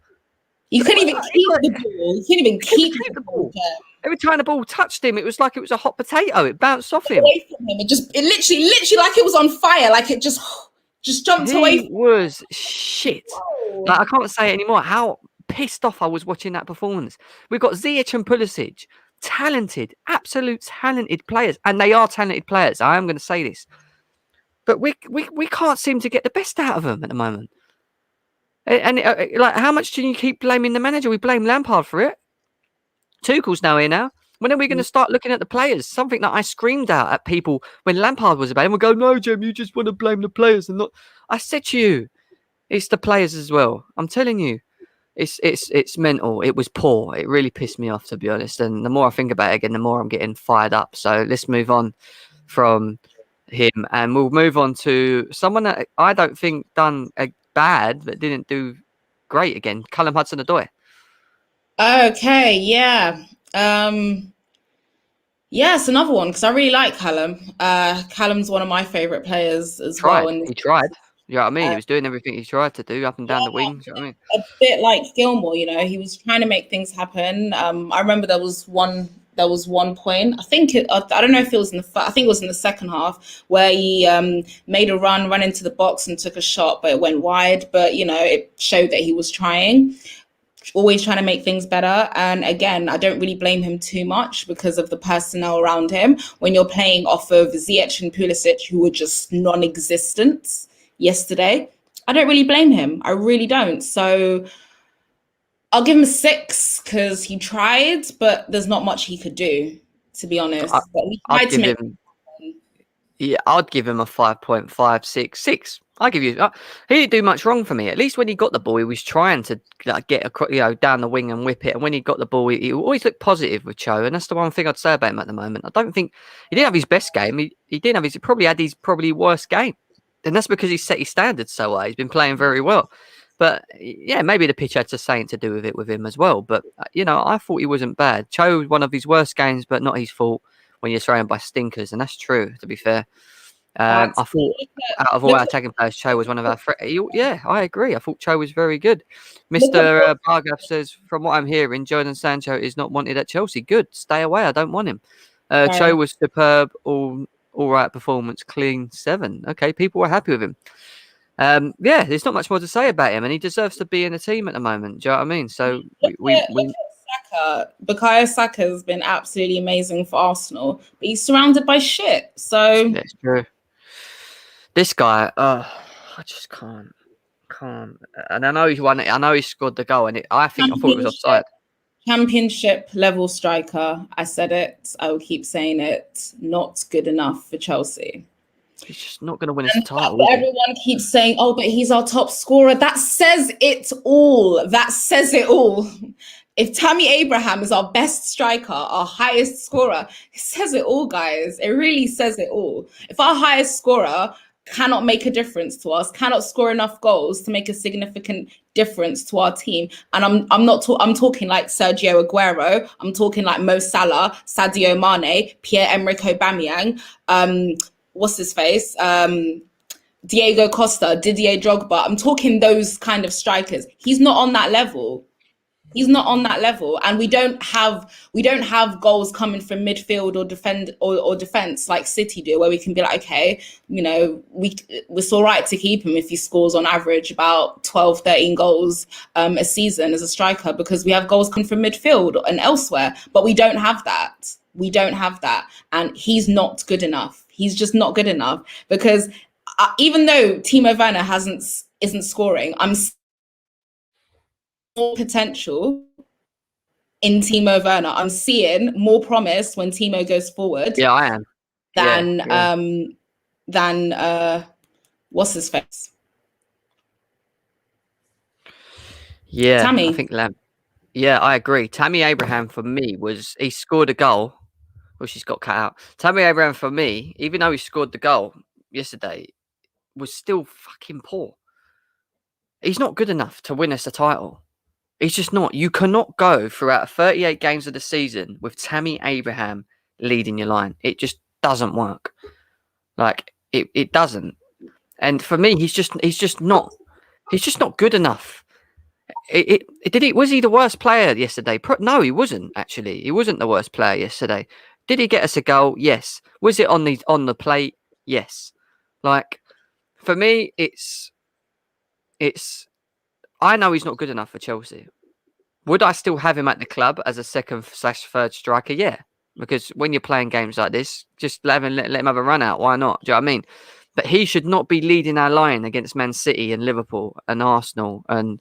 You couldn't even keep the ball. You couldn't even keep the ball. Every time the ball touched him, it was like it was a hot potato. It bounced off him. Away from him. It literally like it was on fire. Like it just jumped away. He was shit. Like, I can't say it anymore. How pissed off I was watching that performance. We've got Ziyech and Pulisic, absolute talented players, and they are talented players. I am going to say this, but we can't seem to get the best out of them at the moment. And like, how much do you keep blaming the manager? We blame Lampard for it. Tuchel's now here now. When are we going to start looking at the players? Something that I screamed out at people when Lampard was about, and we'll go, no, Jim, you just want to blame the players and not. I said to you, it's the players as well. I'm telling you, it's mental. It was poor. It really pissed me off, to be honest. And the more I think about it again, the more I'm getting fired up. So let's move on from him, and we'll move on to someone that I don't think done bad, but didn't do great again. Callum Hudson-Odoi. Okay, yeah. It's another one, because I really like Callum. Callum's one of my favourite players as well. And he tried. You know what I mean? He was doing everything he tried to do up and down the wings. You know what I mean? A bit like Gilmour, he was trying to make things happen. I remember there was one point. I don't know if it was I think it was in the second half, where he made a run into the box and took a shot, but it went wide. But it showed that he was trying. Always trying to make things better. And again, I don't really blame him too much because of the personnel around him. When you're playing off of Ziyech and Pulisic, who were just non-existent yesterday, I don't really blame him. I really don't. So I'll give him a 6 because he tried, but there's not much he could do, to be honest. I'd give him a 5.56. 6. I give you. He didn't do much wrong for me. At least when he got the ball, he was trying to get down the wing and whip it. And when he got the ball, he always looked positive with Cho. And that's the one thing I'd say about him at the moment. I don't think he didn't have his best game. He didn't have his. He probably had his worst game, and that's because he set his standards so high. He's been playing very well. But yeah, maybe the pitch had something to do with it with him as well. But I thought he wasn't bad. Cho was one of his worst games, but not his fault when you're surrounded by stinkers, and that's true. To be fair. I thought out of all our attacking players, Cho was one of our yeah, I agree. I thought Cho was very good. Mr. Bargav says, from what I'm hearing, Jadon Sancho is not wanted at Chelsea. Good. Stay away. I don't want him. Cho was superb. All right performance. Clean 7. Okay, people were happy with him. Yeah, there's not much more to say about him, and he deserves to be in the team at the moment. Do you know what I mean? So Bukayo Saka has been absolutely amazing for Arsenal, but he's surrounded by shit. So that's true. This guy, I just can't can't. And I know he's won it. I know he scored the goal, and I thought it was offside. Championship level striker. I said it. I will keep saying it. Not good enough for Chelsea. He's just not going to win us a title. Everyone keeps saying, "Oh, but he's our top scorer." That says it all. That says it all. If Tammy Abraham is our best striker, our highest scorer, it says it all, guys. It really says it all. If our highest scorer cannot make a difference to us, cannot score enough goals to make a significant difference to our team, and I'm talking like Sergio Aguero, I'm talking like Mo Salah, Sadio Mane, Pierre-Emerick Aubameyang, what's his face, Diego Costa, Didier Drogba. I'm talking those kind of strikers. He's not on that level. He's not on that level, and we don't have goals coming from midfield or defense like City do, where we can be like, okay, it's all right to keep him if he scores on average about 12, 13 goals a season as a striker, because we have goals coming from midfield and elsewhere, but we don't have that. We don't have that, and he's not good enough. He's just not good enough, because even though Timo Werner isn't scoring, I'm more potential in Timo Werner. I'm seeing more promise when Timo goes forward. Yeah, I am. Than what's his face? Yeah, Tammy. I think Yeah, I agree. Tammy Abraham for me he scored a goal. Well, she's got cut out. Tammy Abraham for me, even though he scored the goal yesterday, was still fucking poor. He's not good enough to win us a title. He's just not. You cannot go throughout 38 games of the season with Tammy Abraham leading your line. It just doesn't work. Like it doesn't. And for me, he's just not good enough. Was he the worst player yesterday? No, he wasn't actually. He wasn't the worst player yesterday. Did he get us a goal? Yes. Was it on the plate? Yes. Like for me, it's. I know he's not good enough for Chelsea. Would I still have him at the club as a second/third striker? Yeah, because when you're playing games like this, just let him have a run out. Why not? Do you know what I mean? But he should not be leading our line against Man City and Liverpool and Arsenal and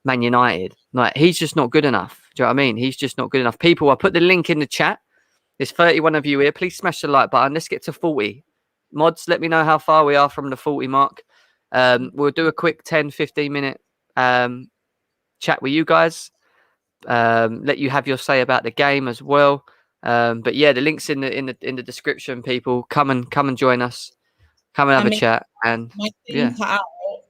Man United. Like he's just not good enough. Do you know what I mean? He's just not good enough. People, I put the link in the chat. There's 31 of you here. Please smash the like button. Let's get to 40. Mods, let me know how far we are from the 40 mark. We'll do a quick 10-15 minute chat with you guys, let you have your say about the game as well, but yeah, the link's in the description. People, come and join us, come and have a chat. And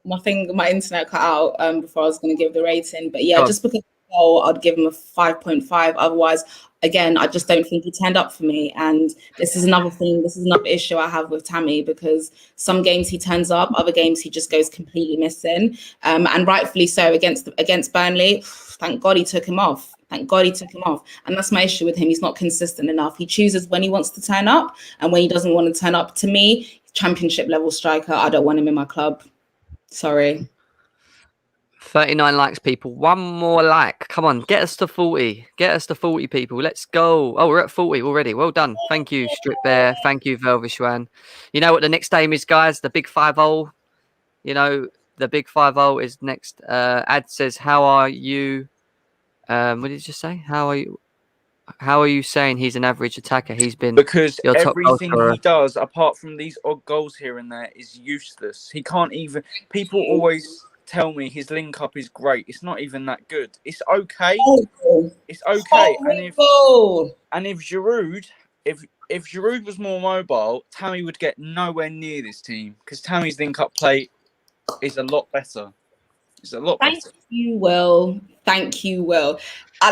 my internet cut out before I was going to give the rating, but yeah, just because I'd give him a 5.5. Otherwise, again, I just don't think he turned up for me. And this is another thing. This is another issue I have with Tammy, because some games he turns up, other games he just goes completely missing. And rightfully so against Burnley. Thank God he took him off. Thank God he took him off. And that's my issue with him. He's not consistent enough. He chooses when he wants to turn up, and when he doesn't want to turn up, to me, championship level striker, I don't want him in my club. Sorry. 39 likes, people. One more like. Come on, get us to 40. Get us to 40, people. Let's go. Oh, we're at 40 already. Well done. Thank you, Strip Bear. Thank you, Velvishwan. You know what the next game is, guys? The Big 5-0. You know, the Big 5-0 is next. Ad says, how are you? What did you just say? How are you saying he's an average attacker? He's been because your top everything goal he does, apart from these odd goals here and there, is useless. He can't even. People always tell me his link up is great. It's not even that good. It's okay. It's okay. And if Giroud, if Giroud was more mobile, Tammy would get nowhere near this team, because Tammy's link up play is a lot better. It's a lot better. Thank you, Will.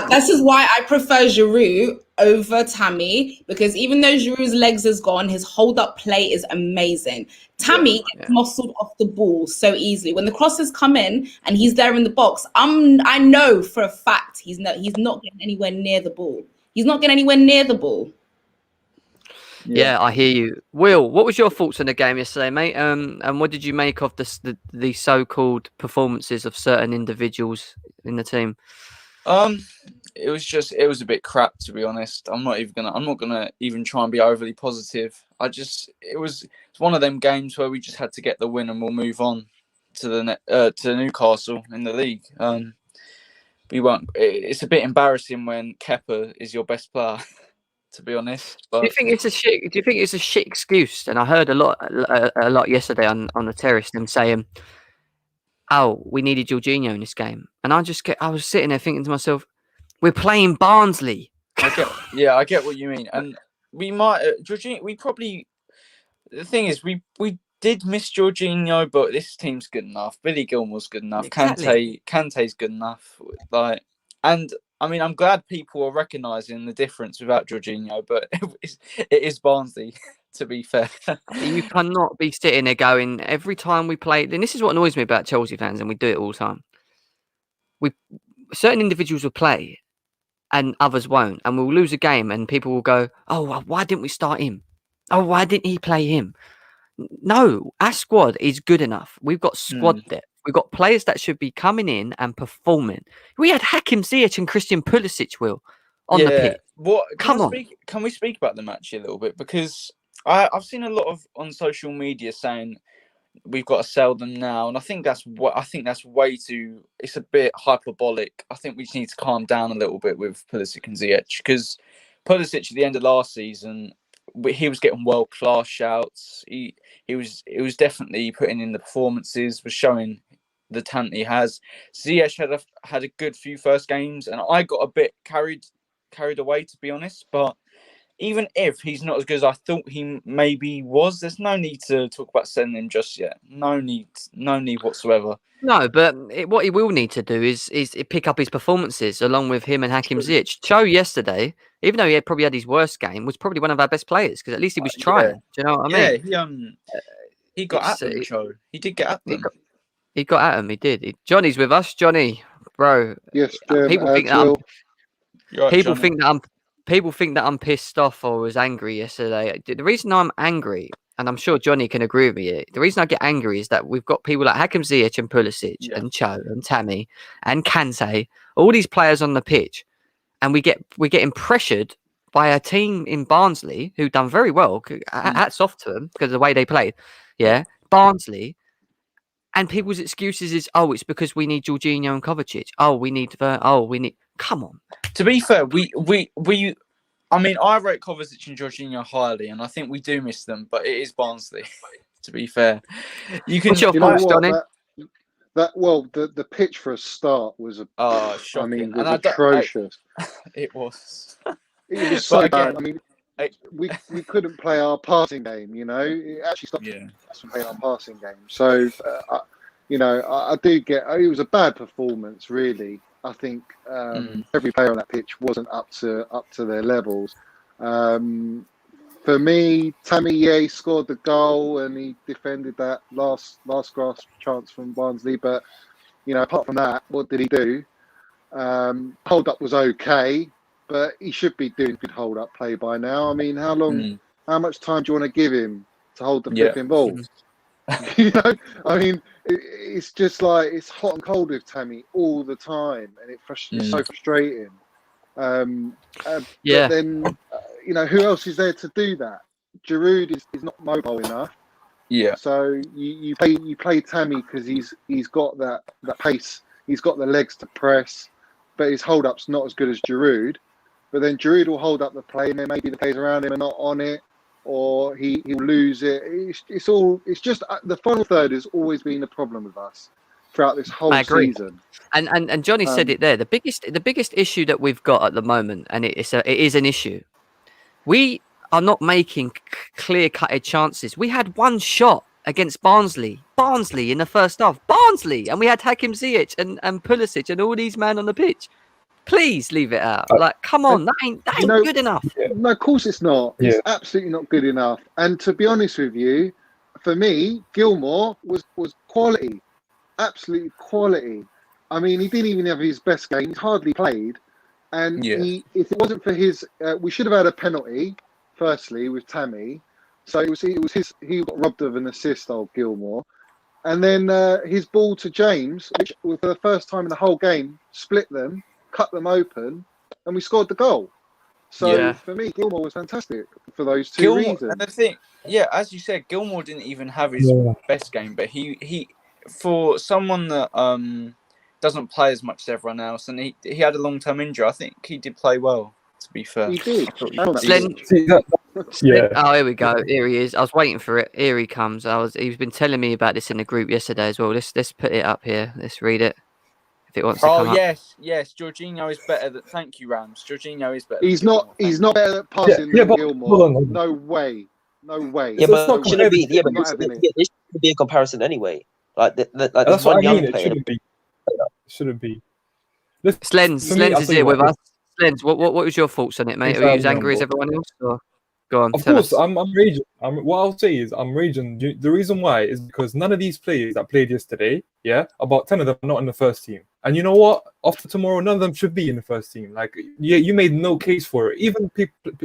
This is why I prefer Giroud over Tammy, because even though Giroud's legs is gone, his hold-up play is amazing. Tammy gets muscled off the ball so easily. When the crosses come in and he's there in the box, I know for a fact he's not getting anywhere near the ball. He's not getting anywhere near the ball. Yeah, I hear you. Will, what was your thoughts on the game yesterday, mate? And what did you make of the so-called performances of certain individuals in the team? It was a bit crap, to be honest. I'm not gonna even try and be overly positive. It's one of them games where we just had to get the win and we'll move on. to Newcastle in the league. We won't. It's a bit embarrassing when Kepa is your best player, to be honest. But Do you think it's a shit? Do you think it's a shit excuse? And I heard a lot yesterday on the terrace them saying, "Oh, we needed Jorginho in this game," and I was sitting there thinking to myself, "We're playing Barnsley." I get what you mean, and we might Jorginho. We probably the thing is we did miss Jorginho, but this team's good enough. Billy Gilmour's good enough. Exactly. Kante's good enough. And I mean, I'm glad people are recognising the difference without Jorginho, but it is Barnsley, to be fair. You cannot be sitting there going every time we play. And this is what annoys me about Chelsea fans, and we do it all the time. Certain individuals will play, and others won't, and we'll lose a game, and people will go, "Oh, well, why didn't we start him? Oh, why didn't he play him?" No, our squad is good enough. We've got squad depth. We've got players that should be coming in and performing. We had Hakim Ziyech and Christian Pulisic on the pitch. Can we speak about the match a little bit? Because I've seen a lot on social media saying we've got to sell them now, and I think that's way too. It's a bit hyperbolic. I think we just need to calm down a little bit with Pulisic and Ziyech, because Pulisic at the end of last season, he was getting world-class shouts. He was definitely putting in the performances, was showing the talent he has. Ziyech had a good few first games, and I got a bit carried away, to be honest. But even if he's not as good as I thought he maybe was, there's no need to talk about selling him just yet. No need whatsoever. No, but what he will need to do is pick up his performances along with him and Hakim Ziyech. Cho yesterday, even though he had probably had his worst game, was probably one of our best players because at least he was trying. Do you know what I mean? He got at them, Cho. He did get at them. He got at him. He did. Johnny's with us. Johnny, bro. Yes, people think that I'm pissed off or was angry yesterday. The reason I'm angry, and I'm sure Johnny can agree with me, the reason I get angry is that we've got people like Hakim Ziyech and Pulisic and Cho and Tammy and Kante, all these players on the pitch, and we're getting pressured by a team in Barnsley who done very well. Hats off to them because of the way they played. Yeah, Barnsley. And people's excuses is, it's because we need Jorginho and Kovacic. We need. Come on. To be fair, I mean, I rate Kovacic and Jorginho highly, and I think we do miss them. But it is Barnsley. To be fair, What's your thoughts, Johnny? The pitch for a start was shocking. Was atrocious. It was. It was so bad. I mean, we couldn't play our passing game. It actually stopped us from playing our passing game. So, I do get. It was a bad performance, really. I think every player on that pitch wasn't up to their levels. For me, Tammy he scored the goal and he defended that last grasp chance from Barnsley. But apart from that, what did he do? Hold up was okay, but he should be doing good hold up play by now. I mean, how much time do you want to give him to hold the flipping ball? I mean, it's just like it's hot and cold with Tammy all the time, and it's so frustrating. But then, who else is there to do that? Giroud is not mobile enough. Yeah. So you play Tammy because he's got that pace. He's got the legs to press, but his hold up's not as good as Giroud. But then Giroud will hold up the play, and then maybe the players around him are not on it, or he'll lose it. It's just the final third has always been the problem with us throughout this whole season. And Johnny said it there. The biggest issue that we've got at the moment, and it is an issue. We are not making clear-cutted chances. We had one shot against Barnsley in the first half. And we had Hakim Ziyech and Pulisic and all these men on the pitch. Please leave it out. Come on, that ain't good enough. No, of course it's not. It's absolutely not good enough. And to be honest with you, for me, Gilmour was quality, absolute quality. I mean, he didn't even have his best game. He's hardly played. And if it wasn't for his, we should have had a penalty. Firstly, with Tammy, so it was his. He got robbed of an assist, Gilmour, and then his ball to James, which for the first time in the whole game, split them. Cut them open, and we scored the goal. So for me, Gilmour was fantastic for those two reasons. And the thing, as you said, Gilmour didn't even have his best game, but he for someone that doesn't play as much as everyone else, and he had a long-term injury, I think he did play well, to be fair. He did. Yeah. Oh, here we go. Here he is. I was waiting for it. Here he comes. He's been telling me about this in the group yesterday as well. Let's put it up here. Let's read it. If it wants to come yes. Jorginho is better than. Thank you, Rams. Jorginho is better. He's not better at passing than Gilmour. No way. Yeah, but shouldn't be. Yeah, but this should be a comparison anyway. Like that's what I mean. It shouldn't be. Slens is here with us. Slens, what was your thoughts on it, mate? Are you as angry as everyone else? Or? Go on. Of course, I'm raging. What I'll say is I'm raging. The reason why is because none of these players that played yesterday, about 10 of them are not in the first team. And you know what? After tomorrow, none of them should be in the first team. Like, you made no case for it. Even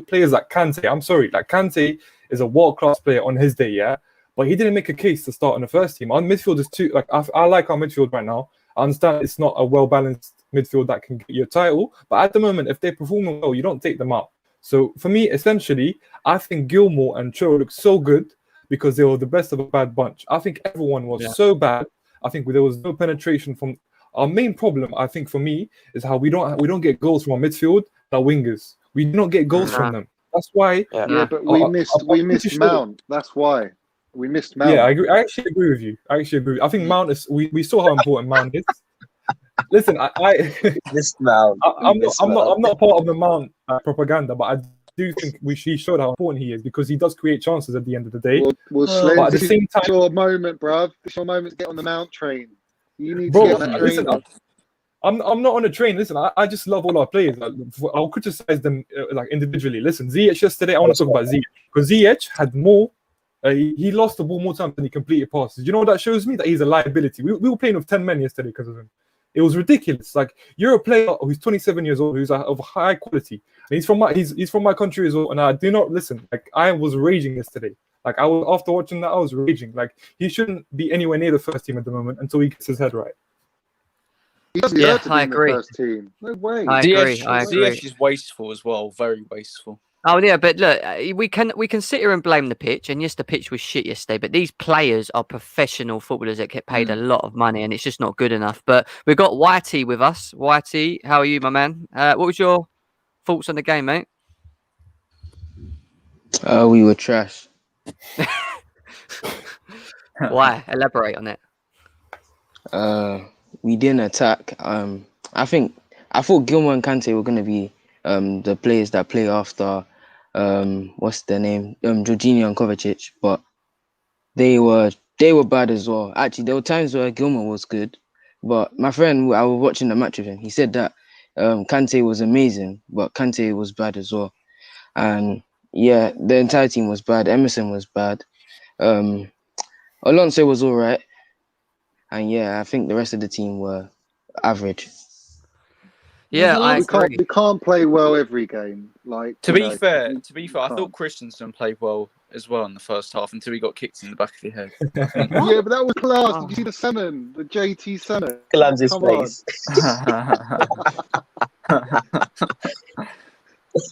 players like Kante, I'm sorry, like Kante is a world-class player on his day, but he didn't make a case to start in the first team. Our midfield is too, like, I like our midfield right now. I understand it's not a well-balanced midfield that can get you a title, but at the moment, if they're performing well, you don't take them out. So for me, essentially, I think Gilmour and Cho look so good because they were the best of a bad bunch. I think everyone was so bad. I think there was no penetration from. Our main problem, I think, for me, is how we don't get goals from our midfield, our wingers. We do not get goals from them. That's why. Yeah, but we missed Mount. That's why we missed Mount. Yeah, I agree. I actually agree with you. I think Mount is. We saw how important Mount is. Listen, I missed Mount. I'm not part of the Mount but I do think he showed how important he is because he does create chances at the end of the day. But at the same time, it's your moment, bruv. It's your moment to get on the Mount train. You need to get on that train. Listen, I'm not on a train. Listen, I just love all our players. I'll criticize them individually. Listen, Ziyech yesterday, I want to talk about Ziyech because Ziyech had more. He lost the ball more times than he completed passes. You know what that shows me? That he's a liability. We were playing with 10 men yesterday because of him. It was ridiculous. Like, you're a player who's 27 years old, who's of high quality, and he's from my country as well. And I do not listen. Like, I was raging yesterday. Like, after watching that, I was raging. Like, he shouldn't be anywhere near the first team at the moment until he gets his head right. I agree. First team. No way. I agree. Ziyech is wasteful as well. Very wasteful. Oh yeah, but look, we can sit here and blame the pitch, and yes, the pitch was shit yesterday. But these players are professional footballers that get paid a lot of money, and it's just not good enough. But we've got Whitey with us. Whitey, how are you, my man? What was your thoughts on the game, mate? We were trash. Why? Elaborate on it. We didn't attack. I thought Gilmour and Kante were going to be the players that play after what's their name, Jorginho and Kovacic, but they were bad as well. Actually, there were times where Gilmour was good, but my friend, I was watching the match with him. He said that Kante was amazing, but Kante was bad as well. And yeah, the entire team was bad. Emerson was bad. Alonso was all right, and yeah, I think the rest of the team were average. Yeah, I agree. We can't play well every game. Like, to be fair, I thought Christensen played well as well in the first half until he got kicked in the back of the head. Yeah, but that was class. Did you see the salmon, the JT salmon? Lands his face.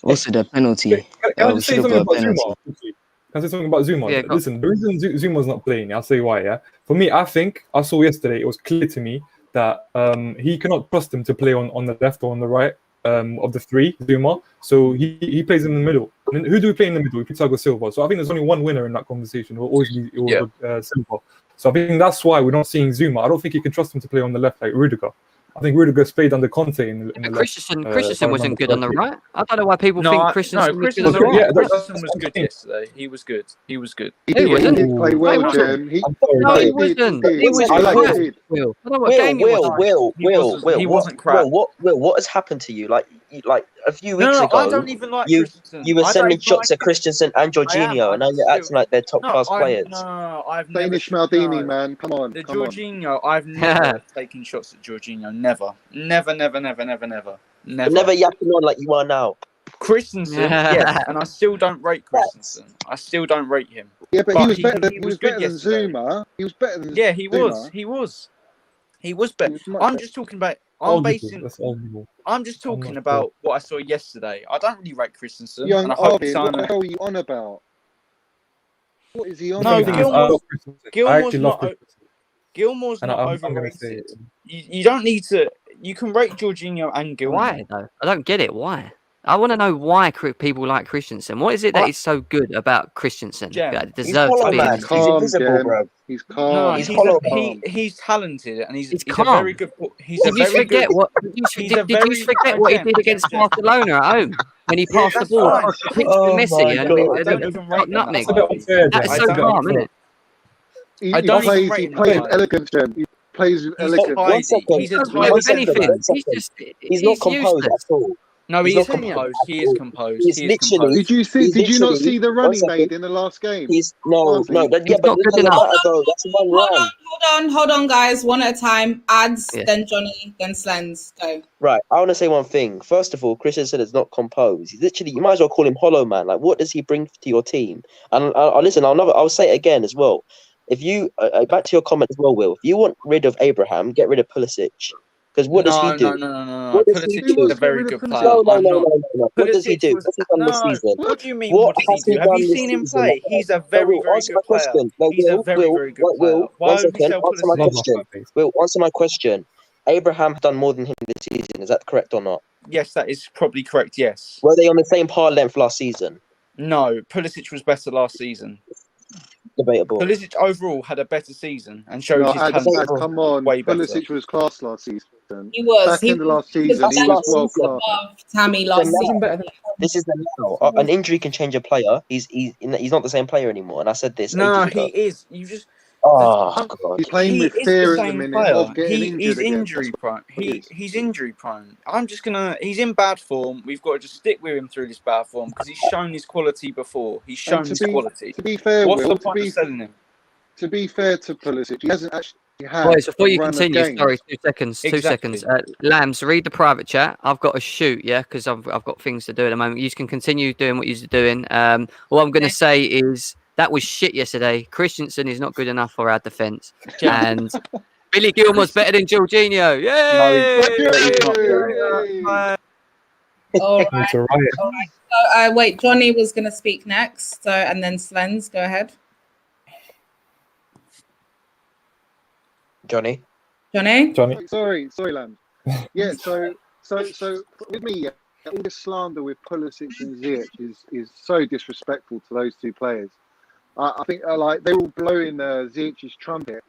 Also, the penalty. Can I just say something about Zouma? Can I say something about Zouma? Yeah, listen, the reason Zouma's not playing, I'll say why. Yeah, for me, I saw yesterday. It was clear to me that he cannot trust him to play on the left or on the right of the three, Zouma. So he plays in the middle. And who do we play in the middle? We play Thiago Silva. So I think there's only one winner in that conversation. It will always be Silva. So I think that's why we're not seeing Zouma. I don't think he can trust him to play on the left like Rudiger. I think Rudiger's played under Conte in the Christensen wasn't good on the right. I don't know why people think Christensen was good on the right. Yeah, Christensen was good yesterday. He was good. He wasn't. He did play well, Jim. No, he wasn't. He was crap. Will. I don't know what game Will. He wasn't crap. What has happened to you? Like a few weeks ago, I don't even like Christensen. You were sending shots at Christensen and Jorginho, and now you're acting like they're top class players. No, I've Danish Maldini, man. Come on. Jorginho, I've never taken shots at Jorginho. Never. Never yapping on like you are now. Christensen, yes, and I still don't rate Christensen. I still don't rate him. Yeah, but he was better than Zouma. He was better than Yeah, he was. He was better. I'm just talking about. I'm just talking about what I saw yesterday. I don't really rate Christensen. Young Arvin, what the hell are you on about? What is he on about? Gilmour's Gilmour's And not I'm going to say overrated. You don't need to. You can rate Jorginho and Gilmour. Why though? I don't get it. Why? I want to know why people like Christensen. What is it that is so good about Christensen Jem, that He's deserves to hollow, be in man. this He's team? He's calm, invisible, Jem. bro. He's calm. No, He's hollow, man. he's talented and he's a calm. very good. He's a Did you very forget good. what? He's Did a you very forget what he Jem, did against Jem. Barcelona at home when he Yeah, passed the that's ball? fine. The pitch Oh to Messi my and God. I don't even rate him that nutmeg. That's a bit highly. unfair, Jem. That's I so don't calm, even- isn't it? I don't even plays, rate he him plays that with high. elegance, Jem. He plays with He's elegance. One tidy. second. He's a Doesn't play tidy One with second. anything. One second. He's He's not composed useless. at all. No, He's he not is composed composed. at He is all. composed. He's He is literally. composed. Did you not literally- see the one run he second. made in the last game? He's Barnsley. that, yeah, He's but not it good doesn't enough. matter though. That's one run. Hold on, guys. One at a time. Ads, Yeah. then Johnny, then Slens. Go. Right, I want to say one thing. First of all, Christensen is not composed. He's literally, you might as well call him Hollow Man. Like, what does he bring to your team? And listen, I'll say it again as well. If you back to your comment as well, Will. If you want rid of Abraham, get rid of Pulisic. Because what does he do? No. What does he Pulisic do? is a Get very rid of good Pulisic. player. No. I'm not. What does he Pulisic do? was What's he done this season? What do you mean? What What does he has he do? Have done you this seen him season? play? He's a No, very, Will, very answer good my player. question. No, He's a Will, very, very good player. Will, Why one would we second. sell Answer my Pulisic? Love my question. face. Will, answer my question. Abraham has done more than him this season. Is that correct or not? Yes, that is probably correct. Yes. Were they on the same par length last season? No, Pulisic was better last season. Debatable. Pulisic overall had a better season and showed No, his Ad, talent come on. way better. Pulisic was class last season. He was. Back in the last season, That's he was last world season. class. Above Tammy Then last that's season. better than This is the now. An injury can change a player. He's not the same player anymore. And I said this No, ages he ago. is. You just. Oh God. He's playing He with is fear the at the same minute player. of getting injured He's again. injury That's prone. what it is. He's injury prone. I'm just gonna. He's in bad form. We've got to just stick with him through this bad form because he's shown his quality before. He's And shown his quality. to be fair, What's Will, the point of selling him? to be fair to Pulisic, he hasn't actually had Boys, before a you run of continue, games. sorry, 2 seconds. 2 Exactly. seconds. Lambs, read the private chat. I've got to shoot, yeah, because I've got things to do at the moment. You can continue doing what you're doing. All I'm going to say is that was shit yesterday. Christensen is not good enough for our defence, and Billy Gilmour's better than Jorginho. Yay! All right. It's a riot. So, wait, Johnny was going to speak next. So, and then Slens, go ahead. Johnny. Johnny? Sorry, Lam. Yeah, so with me, yeah, all this slander with Pulisic and Ziyech is so disrespectful to those two players. I think like they were all blowing Ziyech's trumpet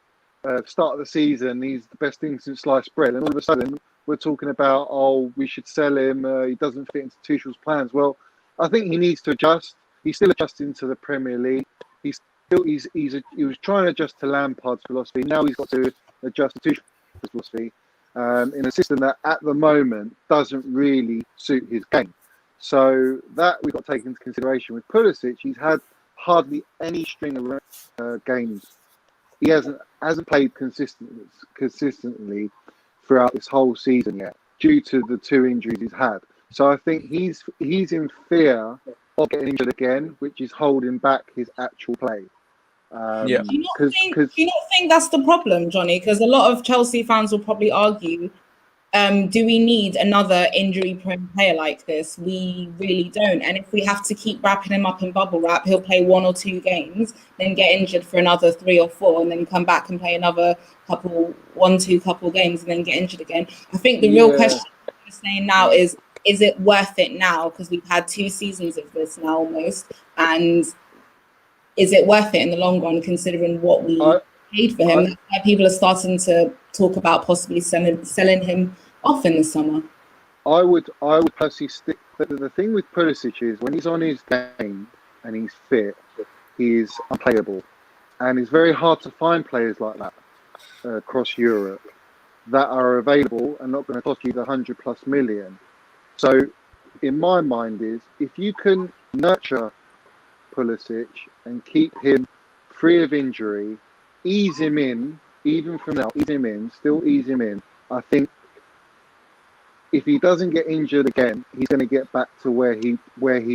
start of the season. He's the best thing since sliced bread, and all of a sudden we're talking about, oh, we should sell him. He doesn't fit into Tuchel's plans. Well, I think he needs to adjust. He's still adjusting to the Premier League. He was trying to adjust to Lampard's philosophy. Now he's got to adjust to Tuchel's philosophy in a system that at the moment doesn't really suit his game. So that we've got to take into consideration. With Pulisic, he's had hardly any string of games. He hasn't played consistently throughout this whole season yet, due to the 2 injuries he's had. So I think he's in fear of getting injured again, which is holding back his actual play. Yeah. Do you not think that's the problem, Johnny? Because a lot of Chelsea fans will probably argue, do we need another injury-prone player like this? We really don't. And if we have to keep wrapping him up in bubble wrap, he'll play 1 or 2 games, then get injured for another 3 or 4, and then come back and play another couple games, and then get injured again. I think the real question you're saying now is it worth it now? Because we've had 2 seasons of this now almost, and is it worth it in the long run, considering what we paid for him? That's why people are starting to talk about possibly selling him off in the summer. I would personally stick. The thing with Pulisic is when he's on his game and he's fit, he is unplayable, and it's very hard to find players like that across Europe that are available and not going to cost you the 100+ million. So, in my mind, is if you can nurture Pulisic and keep him free of injury, ease him in, even from now, still ease him in. I think if he doesn't get injured again, he's going to get back to where he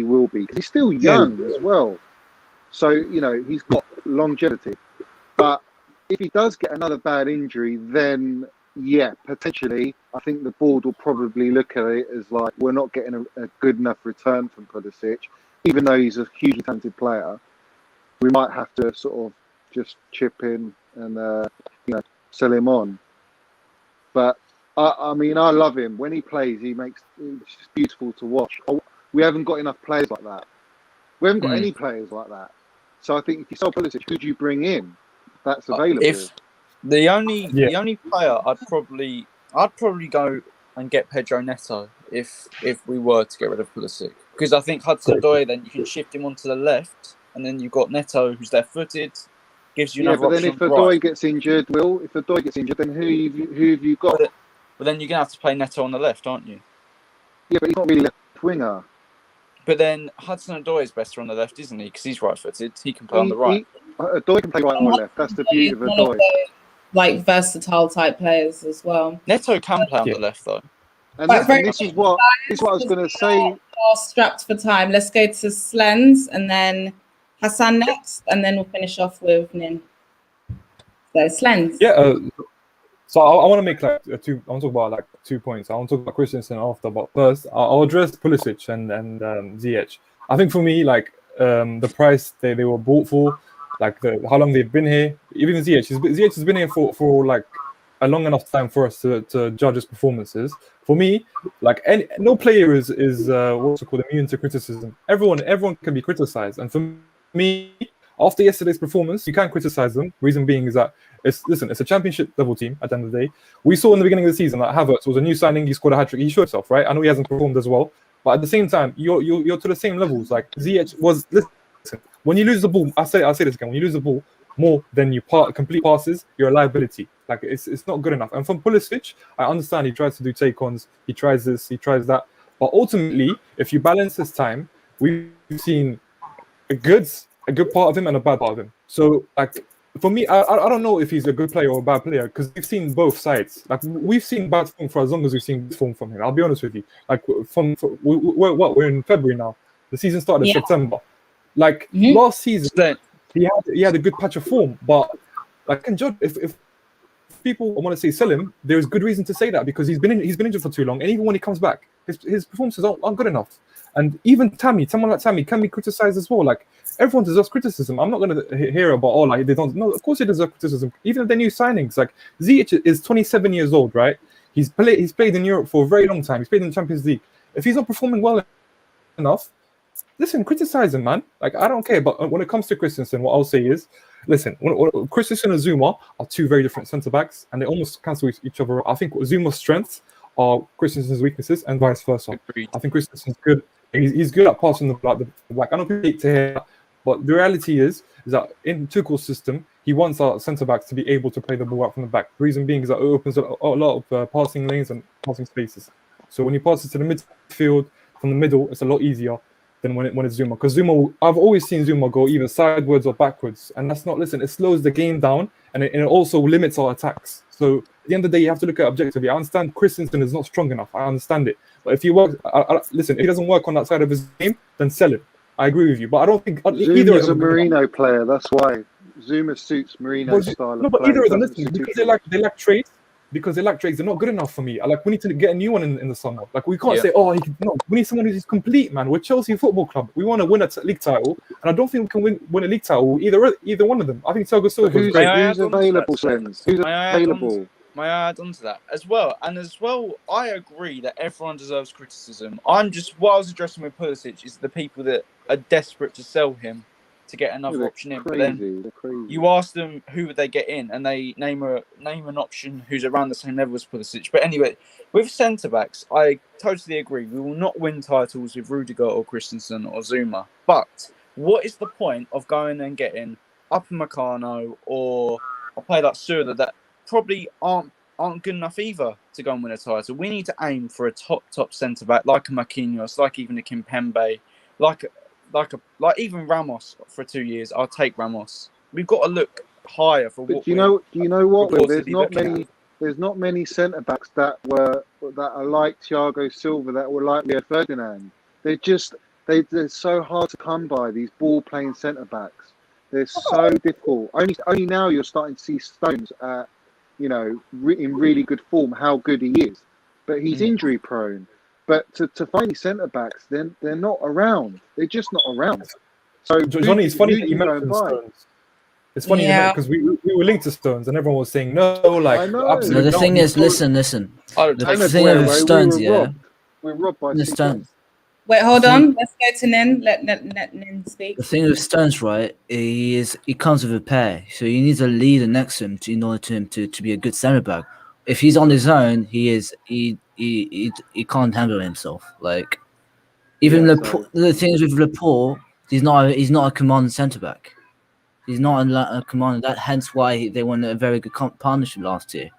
will be. He's still young as well, so he's got longevity. But if he does get another bad injury, then yeah, potentially, I think the board will probably look at it as like, we're not getting a good enough return from Pulisic, even though he's a hugely talented player. We might have to sort of just chip in and sell him on. But I mean, I love him when he plays. It's just beautiful to watch. We haven't got enough players like that. We haven't got any players like that. So I think if you sell Pulisic, who do you bring in that's available? If the only player I'd probably go and get Pedro Neto if we were to get rid of Pulisic, because I think Hudson-Odoi, then you can shift him onto the left, and then you've got Neto who's left-footed, gives you another option. Yeah, but then if Odoi gets injured, then who have you got? But then you're gonna have to play Neto on the left, aren't you? Yeah, but he's not really a left winger. But then Hudson-Odoi is better on the left, isn't he? Because he's right-footed. He can play on the right. Odoi can play right or left. That's the beauty of Odoi. Like versatile type players as well. Neto can play on the left though. And this is what I was going to say. Are strapped for time. Let's go to Slens and then Hassan next, and then we'll finish off with Nin. So Slens. Yeah. So I want to make like I want to talk about like 2 points. I want to talk about Christensen after, but first I'll address Pulisic and Ziyech. I think for me, like the price they were bought for, like how long they've been here. Even Ziyech has been here for like a long enough time for us to judge his performances. For me, like no player is what's it called, immune to criticism. Everyone can be criticized, and for me, after yesterday's performance, you can't criticize them. Reason being is that it's a championship level team at the end of the day. We saw in the beginning of the season that Havertz was a new signing. He scored a hat-trick. He showed himself, right? I know he hasn't performed as well, but at the same time, you're to the same levels. Like Ziyech was. Listen, when you lose the ball, I'll say this again. When you lose the ball more than you complete passes, you're a liability. Like it's not good enough. And from Pulisic, I understand he tries to do take-ons. He tries this. He tries that. But ultimately, if you balance his time, we've seen a good part of him and a bad part of him. So, like, for me, I don't know if he's a good player or a bad player, because we've seen both sides. Like, we've seen bad form for as long as we've seen good form from him. I'll be honest with you. Like, we're in February now. The season started in September. Like, last season, he had a good patch of form, but I can judge if people want to say sell him, there's good reason to say that, because he's been injured for too long, and even when he comes back, his performances aren't good enough. And even someone like Tammy can be criticized as well. Like, everyone deserves criticism. I'm not going to hear about like they don't. No, of course he deserves criticism. Even if they're new signings, like Ziyech is 27 years old, right? He's played in Europe for a very long time. He's played in the Champions League. If he's not performing well enough, listen, criticize him, man. Like, I don't care. But when it comes to Christensen, what I'll say is, listen, Christensen and Zouma are two very different centre backs, and they almost cancel each other out. I think Zouma's strengths are Christensen's weaknesses, and vice versa. Agreed. I think Christensen's good. He's good at passing the like. I don't hate to hear that, but the reality is that in Tuchel's system, he wants our centre backs to be able to play the ball out from the back. The reason being is that it opens a lot of passing lanes and passing spaces. So when he passes to the midfield from the middle, it's a lot easier than when it's Zouma. Because I've always seen Zouma go either sideways or backwards, and that's not. Listen, it slows the game down, and it also limits our attacks. So at the end of the day, you have to look at it objectively. I understand Christensen is not strong enough. I understand it. But if he works, listen, if he doesn't work on that side of his game, then sell him. I agree with you. But I don't think either is a Mourinho player. That's why Zouma suits Mourinho's style of play. No, but either of them, listen, because they lack traits. Because they lack traits, they're not good enough for me. Like, we need to get a new one in the summer. Like, we can't say, no. We need someone who's complete, man. We're Chelsea Football Club. We want to win a league title, and I don't think we can win a league title either one of them. I think Thiago Silva is great. Who's available, Slens? Who's available? May I add on to that as well? And as well, I agree that everyone deserves criticism. What I was addressing with Pulisic is the people that are desperate to sell him to get another option in. But then you ask them who would they get in, and they name an option who's around the same level as Pulisic. But anyway, with centre backs, I totally agree. We will not win titles with Rudiger or Christensen or Zouma. But what is the point of going and getting Upamecano or a player like Sura that probably aren't good enough either to go and win a title? We need to aim for a top centre back like a Marquinhos, like even a Kimpembe, like even Ramos for 2 years. I'll take Ramos. We've got to look higher for what. Do you know what? There's not many centre backs that are like Thiago Silva, that were like Leo Ferdinand. They're so hard to come by, these ball playing centre backs. They're so difficult. Only now you're starting to see Stones in really good form, how good he is. But he's injury prone. But to find these centre backs, they're not around. They're just not around. So Johnny, it's funny that you mentioned Stones. It's funny because we were linked to Stones and everyone was saying no, like I know. absolutely. No, the thing is, listen. The And thing Aguero, with Stones, we were robbed by the CJ. Stones. Wait, hold on. Let's go to Nin. Let Nin speak. The thing with Stones, right? He comes with a pair, so you need a leader next to him in order to him to be a good centre back. If he's on his own, he can't handle himself. Like even the things with Laporte, he's not a commanding centre back. He's not a commander. That hence why they won a very good partnership last year.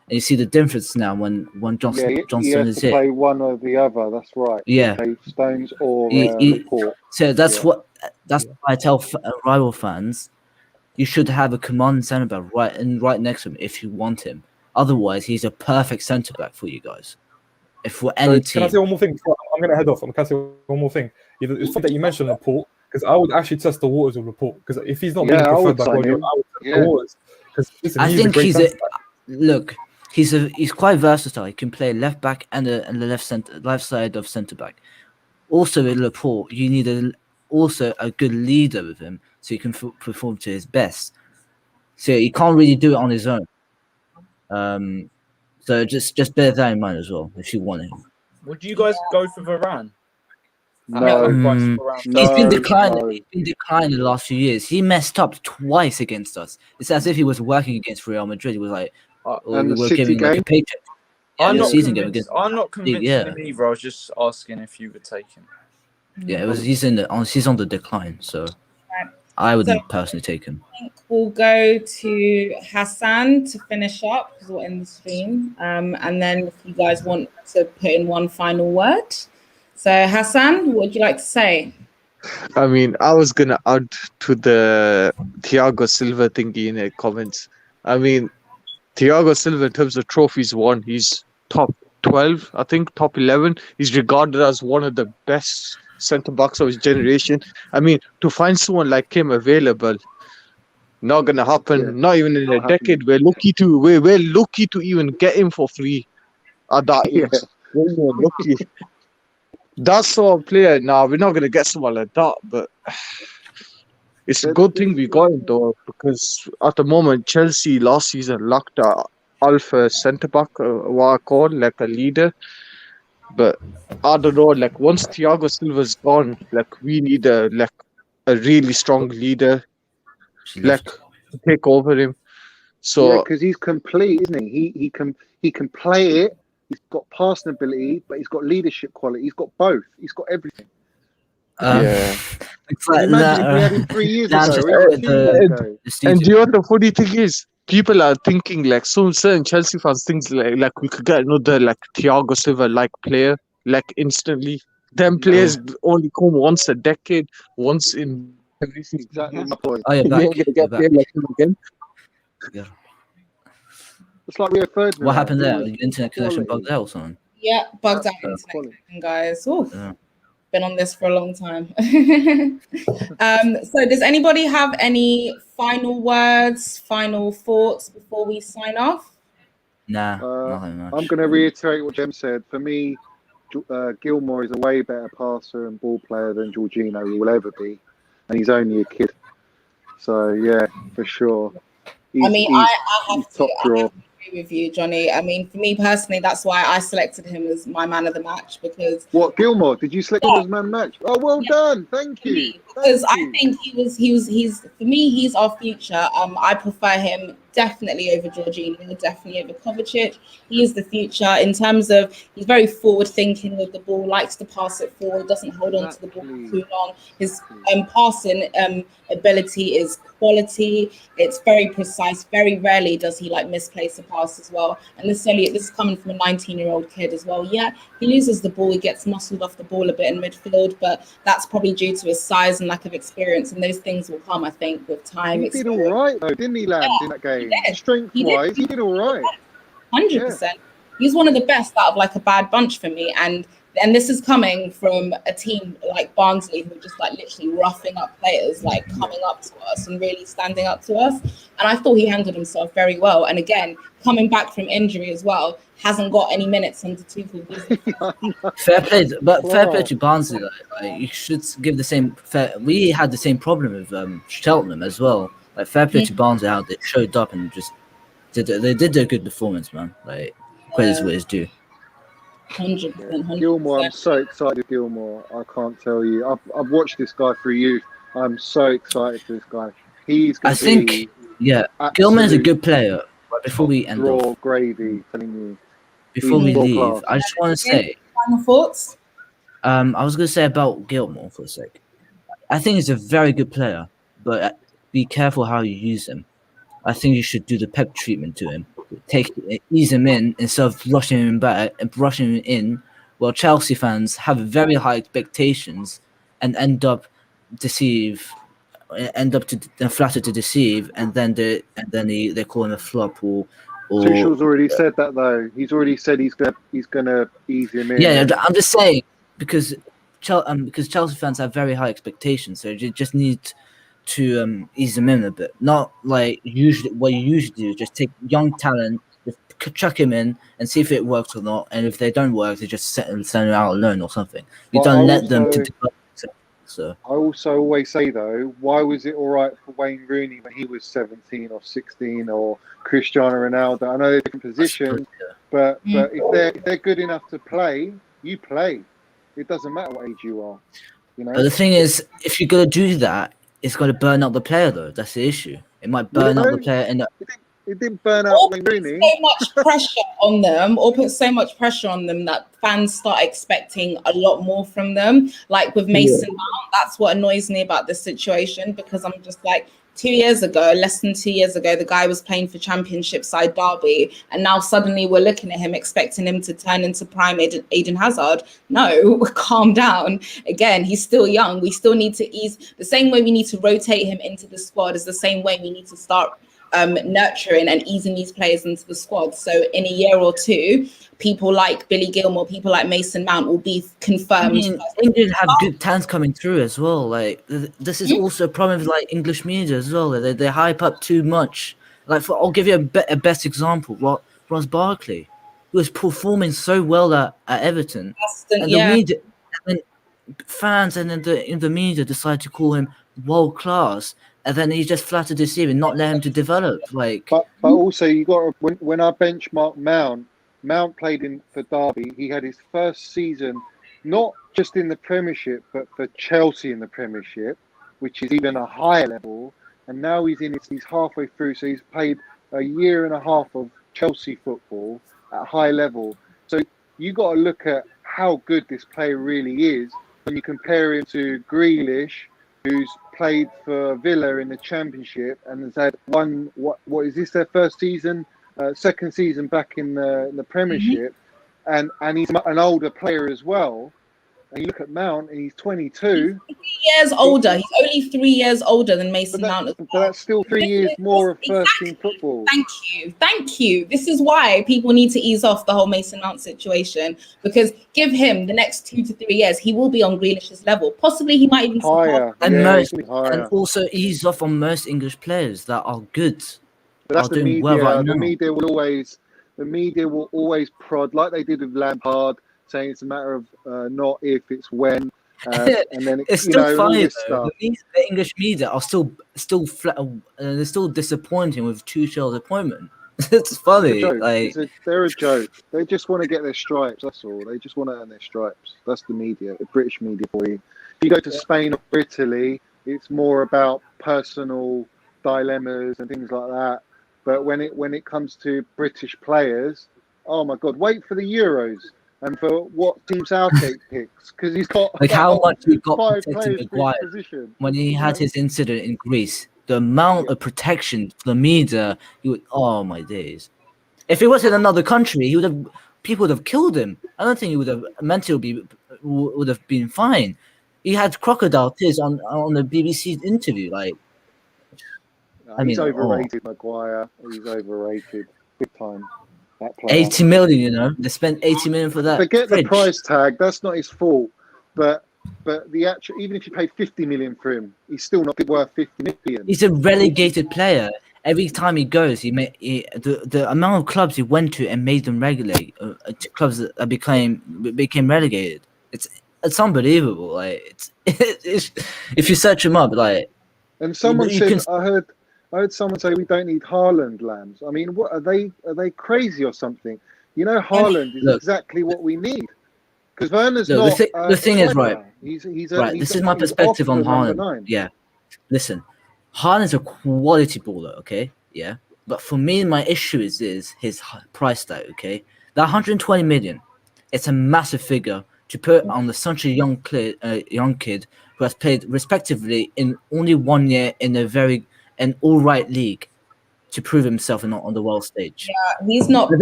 And you see the difference now when Johnson he has is to here. play one or the other. That's right. Yeah. Play Stones or Laporte. So that's why I tell rival fans, you should have a commanding centre back right next to him if you want him. Otherwise, he's a perfect centre back for you guys. If for any team. Can I say one more thing? I'm going to head off. Can I say one more thing? It's funny that you mentioned Laporte, because I would actually test the waters with Laporte. Because if he's not being preferred by Guardiola, I would test the waters. Because I think he's quite versatile. He can play left back and the left side of centre back. Also with Laporte, you need also a good leader with him so he can perform to his best. So he can't really do it on his own. So just bear that in mind as well if you want him. Would you guys go for Varane? No. He's been declining. He's been declining the last few years. He messed up twice against us. It's as if he was working against Real Madrid. He was like, and we the were City giving like a paycheck. I'm not season convinced. game I'm not convinced him either. I was just asking if you would take him. Yeah, he's on the decline, so I wouldn't personally take him. I think we'll go to Hassan to finish up because we're in the stream. And then if you guys want to put in one final word. So Hassan, what would you like to say? I mean, I was gonna add to the Thiago Silva thingy in the comments. I mean, Thiago Silva in terms of trophies won, he's top 12, I think, top 11. He's regarded as one of the best centre backs of his generation. I mean, to find someone like him available, not gonna happen. Yeah, not even in a decade. We're lucky to even get him for free at that age. We're lucky. That sort of player, we're not gonna get someone like that, but it's a good thing we got him though, because at the moment Chelsea last season lacked a alpha centre back, what I call like a leader. But I don't know, like once Thiago Silva's gone, like we need a really strong leader, like to take over him. So because he's complete, isn't he? He can play it. He's got passing ability, but he's got leadership quality. He's got both. He's got everything. It's like Imagine if we had him 3 years ago. And do you know what the funny thing is? People are thinking like some certain Chelsea fans think like we could get another like Thiago Silva like player like instantly. Them players only come once a decade, once in every season. Exactly my point. Oh, you're back. You're gonna get players like him again. Yeah. It's like Rio Ferdinand. What happened there? The internet connection bugged out or something? Yeah, bugged out That's internet quality. connection, guys. Ooh, Yeah. been on this for a long time. So does anybody have any final words, final thoughts before we sign off? Nah, nothing much. I'm going to reiterate what Jem said. For me, Gilmour is a way better passer and ball player than Jorginho will ever be, and he's only a kid. So yeah, for sure. I have top draw. agree with you, Johnny. I mean, for me personally, that's why I selected him as my man of the match because What, Gilmour? Did you select him as man of the match? Oh, well done. Thank you. Because I think he's for me, he's our future. I prefer him definitely over Jorginho, definitely over Kovacic. He is the future in terms of he's very forward thinking with the ball, likes to pass it forward, doesn't hold on to the ball for too long. His passing ability is quality. It's very precise. Very rarely does he like misplace a pass as well. And this is coming from a 19-year-old kid as well. Yeah, he loses the ball, he gets muscled off the ball a bit in midfield, but that's probably due to his size and lack of experience. And those things will come, I think, with time. He did all right though, didn't he, Land, in that game? Strength-wise, he did all right. 100%. He's one of the best out of like a bad bunch for me. And this is coming from a team like Barnsley who are just like literally roughing up players, like coming up to us and really standing up to us. And I thought he handled himself very well. And again, coming back from injury as well, hasn't got any minutes under Tuchel. Fair play, but fair play to Barnsley. Like, you should give the same. We had the same problem with Cheltenham as well. Like fair play to Barnsley, how they showed up and just they did a good performance, man. Like credit's what it's due. 100%. Gilmour, I'm so excited with Gilmour. I can't tell you. I've watched this guy for youth. I'm so excited for this guy. He's going to be Gilmour is a good player. But before we end raw off, gravy, telling you. before we raw leave, class. I just want to say, Final thoughts? I was going to say about Gilmour for a sec. I think he's a very good player, but be careful how you use him. I think you should do the pep treatment to him. Ease him in instead of rushing him back and rushing him in. Well, Chelsea fans have very high expectations and end up flattered to deceive, and then they call him a flop or. Tuchel's already said that though. He's already said he's gonna ease him in. Yeah, I'm just saying because Chelsea fans have very high expectations, so you just need to ease them in a bit. Not like what you usually do, just take young talent, just chuck him in and see if it works or not. And if they don't work, they just send them out alone or something. You don't let them to develop. So I also always say though, why was it all right for Wayne Rooney when he was 17 or 16, or Cristiano Ronaldo? I know they're different positions, but if they're good enough to play, you play. It doesn't matter what age you are. You know. But the thing is, if you're gonna do that, it's gonna burn out the player though. That's the issue. It might burn out the player and. It didn't burn out Wayne Rooney. So much pressure on them, or put so much pressure on them that fans start expecting a lot more from them. Like with Mason Mount, that's what annoys me about this situation, because I'm just like, less than 2 years ago, the guy was playing for Championship side Derby, and now suddenly we're looking at him expecting him to turn into prime Eden Hazard. No, calm down. Again, he's still young. We still need to ease. The same way we need to rotate him into the squad is the same way we need to start nurturing and easing these players into the squad. So in a year or two, people like Billy Gilmour, people like Mason Mount will be confirmed. I mean, England have good talents coming through as well. Like this is also a problem with like English media as well. They hype up too much. Like I'll give you a best example. Ross Barkley, who was performing so well at Everton, and the media, and then fans and then the media decide to call him world class. And then he's just flat to deceive and not let him to develop. Like, but also you got when I benchmark Mount played for Derby. He had his first season, not just in the Premiership, but for Chelsea in the Premiership, which is even a higher level. And now he's halfway through, so he's played a year and a half of Chelsea football at a high level. So you got to look at how good this player really is when you compare him to Grealish, who's played for Villa in the Championship and has had what is this, their first season, second season back in the Premiership, and he's an older player as well. And you look at Mount, and he's 22. 3 years older. He's only 3 years older than Mason Mount. But that's still 3 years more of first-team football. Thank you. This is why people need to ease off the whole Mason Mount situation, because give him the next 2 to 3 years, he will be on Grealish's level. Possibly he might even higher. And also ease off on most English players that are good. But that's the media. The media will always prod, like they did with Lampard, saying it's a matter of not if, it's when. And then it's still funny though. The English media are still flat. They're still disappointing with Tuchel's appointment. It's funny. They're a joke. They just want to get their stripes. That's all. They just want to earn their stripes. That's the media, the British media for you. If you go to Spain or Italy, it's more about personal dilemmas and things like that. But when it comes to British players, oh my God, wait for the Euros. And for what Team Southgate picks, because he's got like how much he got protecting Maguire when he had his incident in Greece. The amount of protection for the media, oh my days! If it was in another country, people would have killed him. I don't think he would have would have been fine. He had crocodile tears on the BBC interview. Like, he's overrated, Maguire. He's overrated big time. 80 million, they spent 80 million for that. Forget the price tag. That's not his fault. But the actual, even if you pay 50 million for him, he's still not worth 50 million. He's a relegated player. Every time he goes, the amount of clubs he went to and made them regulate, clubs that became relegated. It's unbelievable. Like it's if you search him up, like. And someone said, I heard someone say we don't need Haaland, lambs. I mean, what are they? Are they crazy or something? You know, Haaland is Look. exactly what we need. Because Werner's Look, not. the thing is, right. He's Right, this is my perspective on Haaland. Yeah, listen, Haaland's a quality baller, okay? Yeah, but for me, my issue is his price tag, okay? That 120 million, it's a massive figure to put on such a young kid who has played respectively in only 1 year in an all right league to prove himself on the world stage. Yeah, he's not. but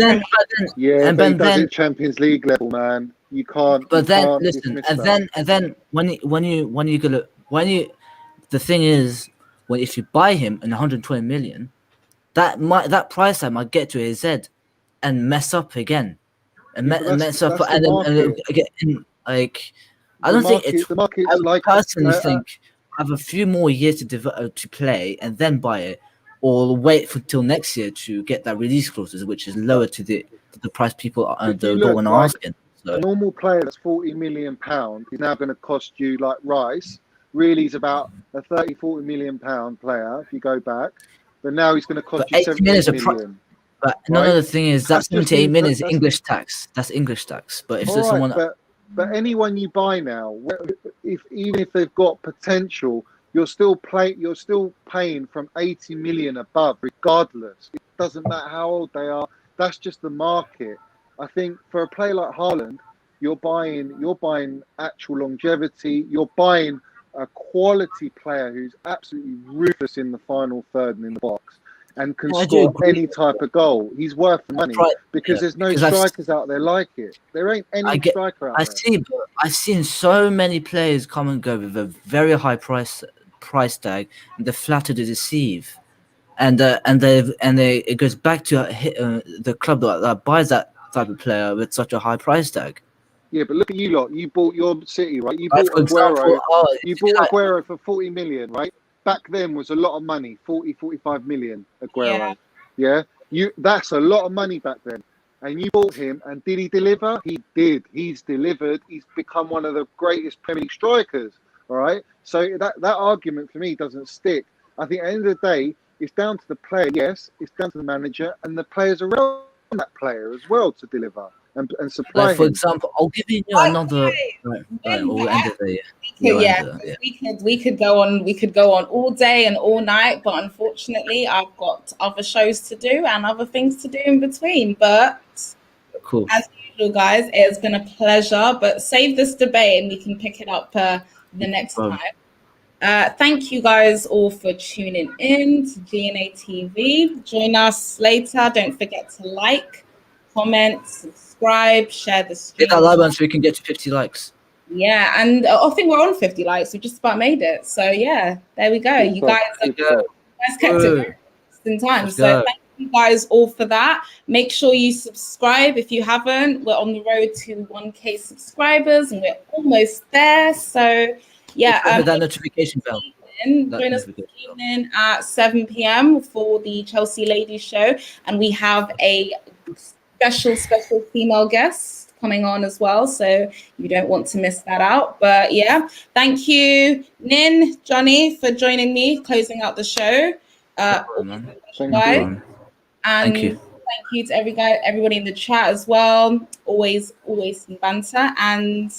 he does it Champions League level, man. You can't. But then can't listen, dismiss and then when the thing is, if you buy him in 120 million, that price tag might get to his head and mess up again, and mess up, and again, like I don't think it's. The market's I like personally think have a few more years to play and then buy it, or wait until next year to get that release clauses, which is lower to the price people are asking. So. A normal player that's £40 million is now going to cost you, like Rice. Really, he's about a 30-40 million pound player if you go back, but now he's going to cost you 70 million. But another thing is that 78 minutes is English tax. That's English tax. But if there's someone, but anyone you buy now, even if they've got potential, you're still paying from 80 million above, regardless. It doesn't matter how old they are. That's just the market. I think for a player like Haaland, you're buying actual longevity. You're buying a quality player who's absolutely ruthless in the final third and in the box, and can score any type of goal. He's worth the money because there's no strikers out there like it. There ain't any striker out there. But I've seen so many players come and go with a very high price tag, and they're flattered to deceive, and it goes back to the club that buys that type of player with such a high price tag. Yeah, but look at you lot. You bought your City, right? You bought Aguero. You bought Aguero for 40 million, right? Back then was a lot of money, 45 million Aguero. Yeah. That's a lot of money back then. And you bought him, and did he deliver? He did. He's delivered. He's become one of the greatest Premier League strikers. All right. So that argument for me doesn't stick. I think at the end of the day, it's down to the player. Yes, it's down to the manager and the players around that player as well to deliver and supply. Like for example, I'll give you another. We could go on all day and all night, but unfortunately, I've got other shows to do and other things to do in between. But cool, as usual, guys, it's been a pleasure. But save this debate and we can pick it up the next time. Thank you guys all for tuning in to GNA TV. Join us later. Don't forget to like, comment, subscribe, share the stream. Hit that like button so we can get to 50 likes. Yeah, and I think we're on 50 likes. We just about made it. So yeah, there we go. You guys kept it in time. So thank you guys all for that. Make sure you subscribe if you haven't. We're on the road to 1K subscribers and we're almost there. So yeah, that notification bell. Join us this evening at 7 p.m. for the Chelsea Ladies Show, and we have a special female guest coming on as well, so you don't want to miss that out. But yeah, thank you, Nin, Johnny, for joining me, closing out the show. Thank you. And thank you to everybody in the chat as well. Always some banter, and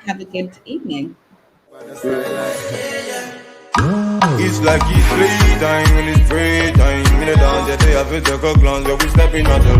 have a good evening. It's like it's playtime when it's free time. In the dance, they have it, the glance, we stepping out the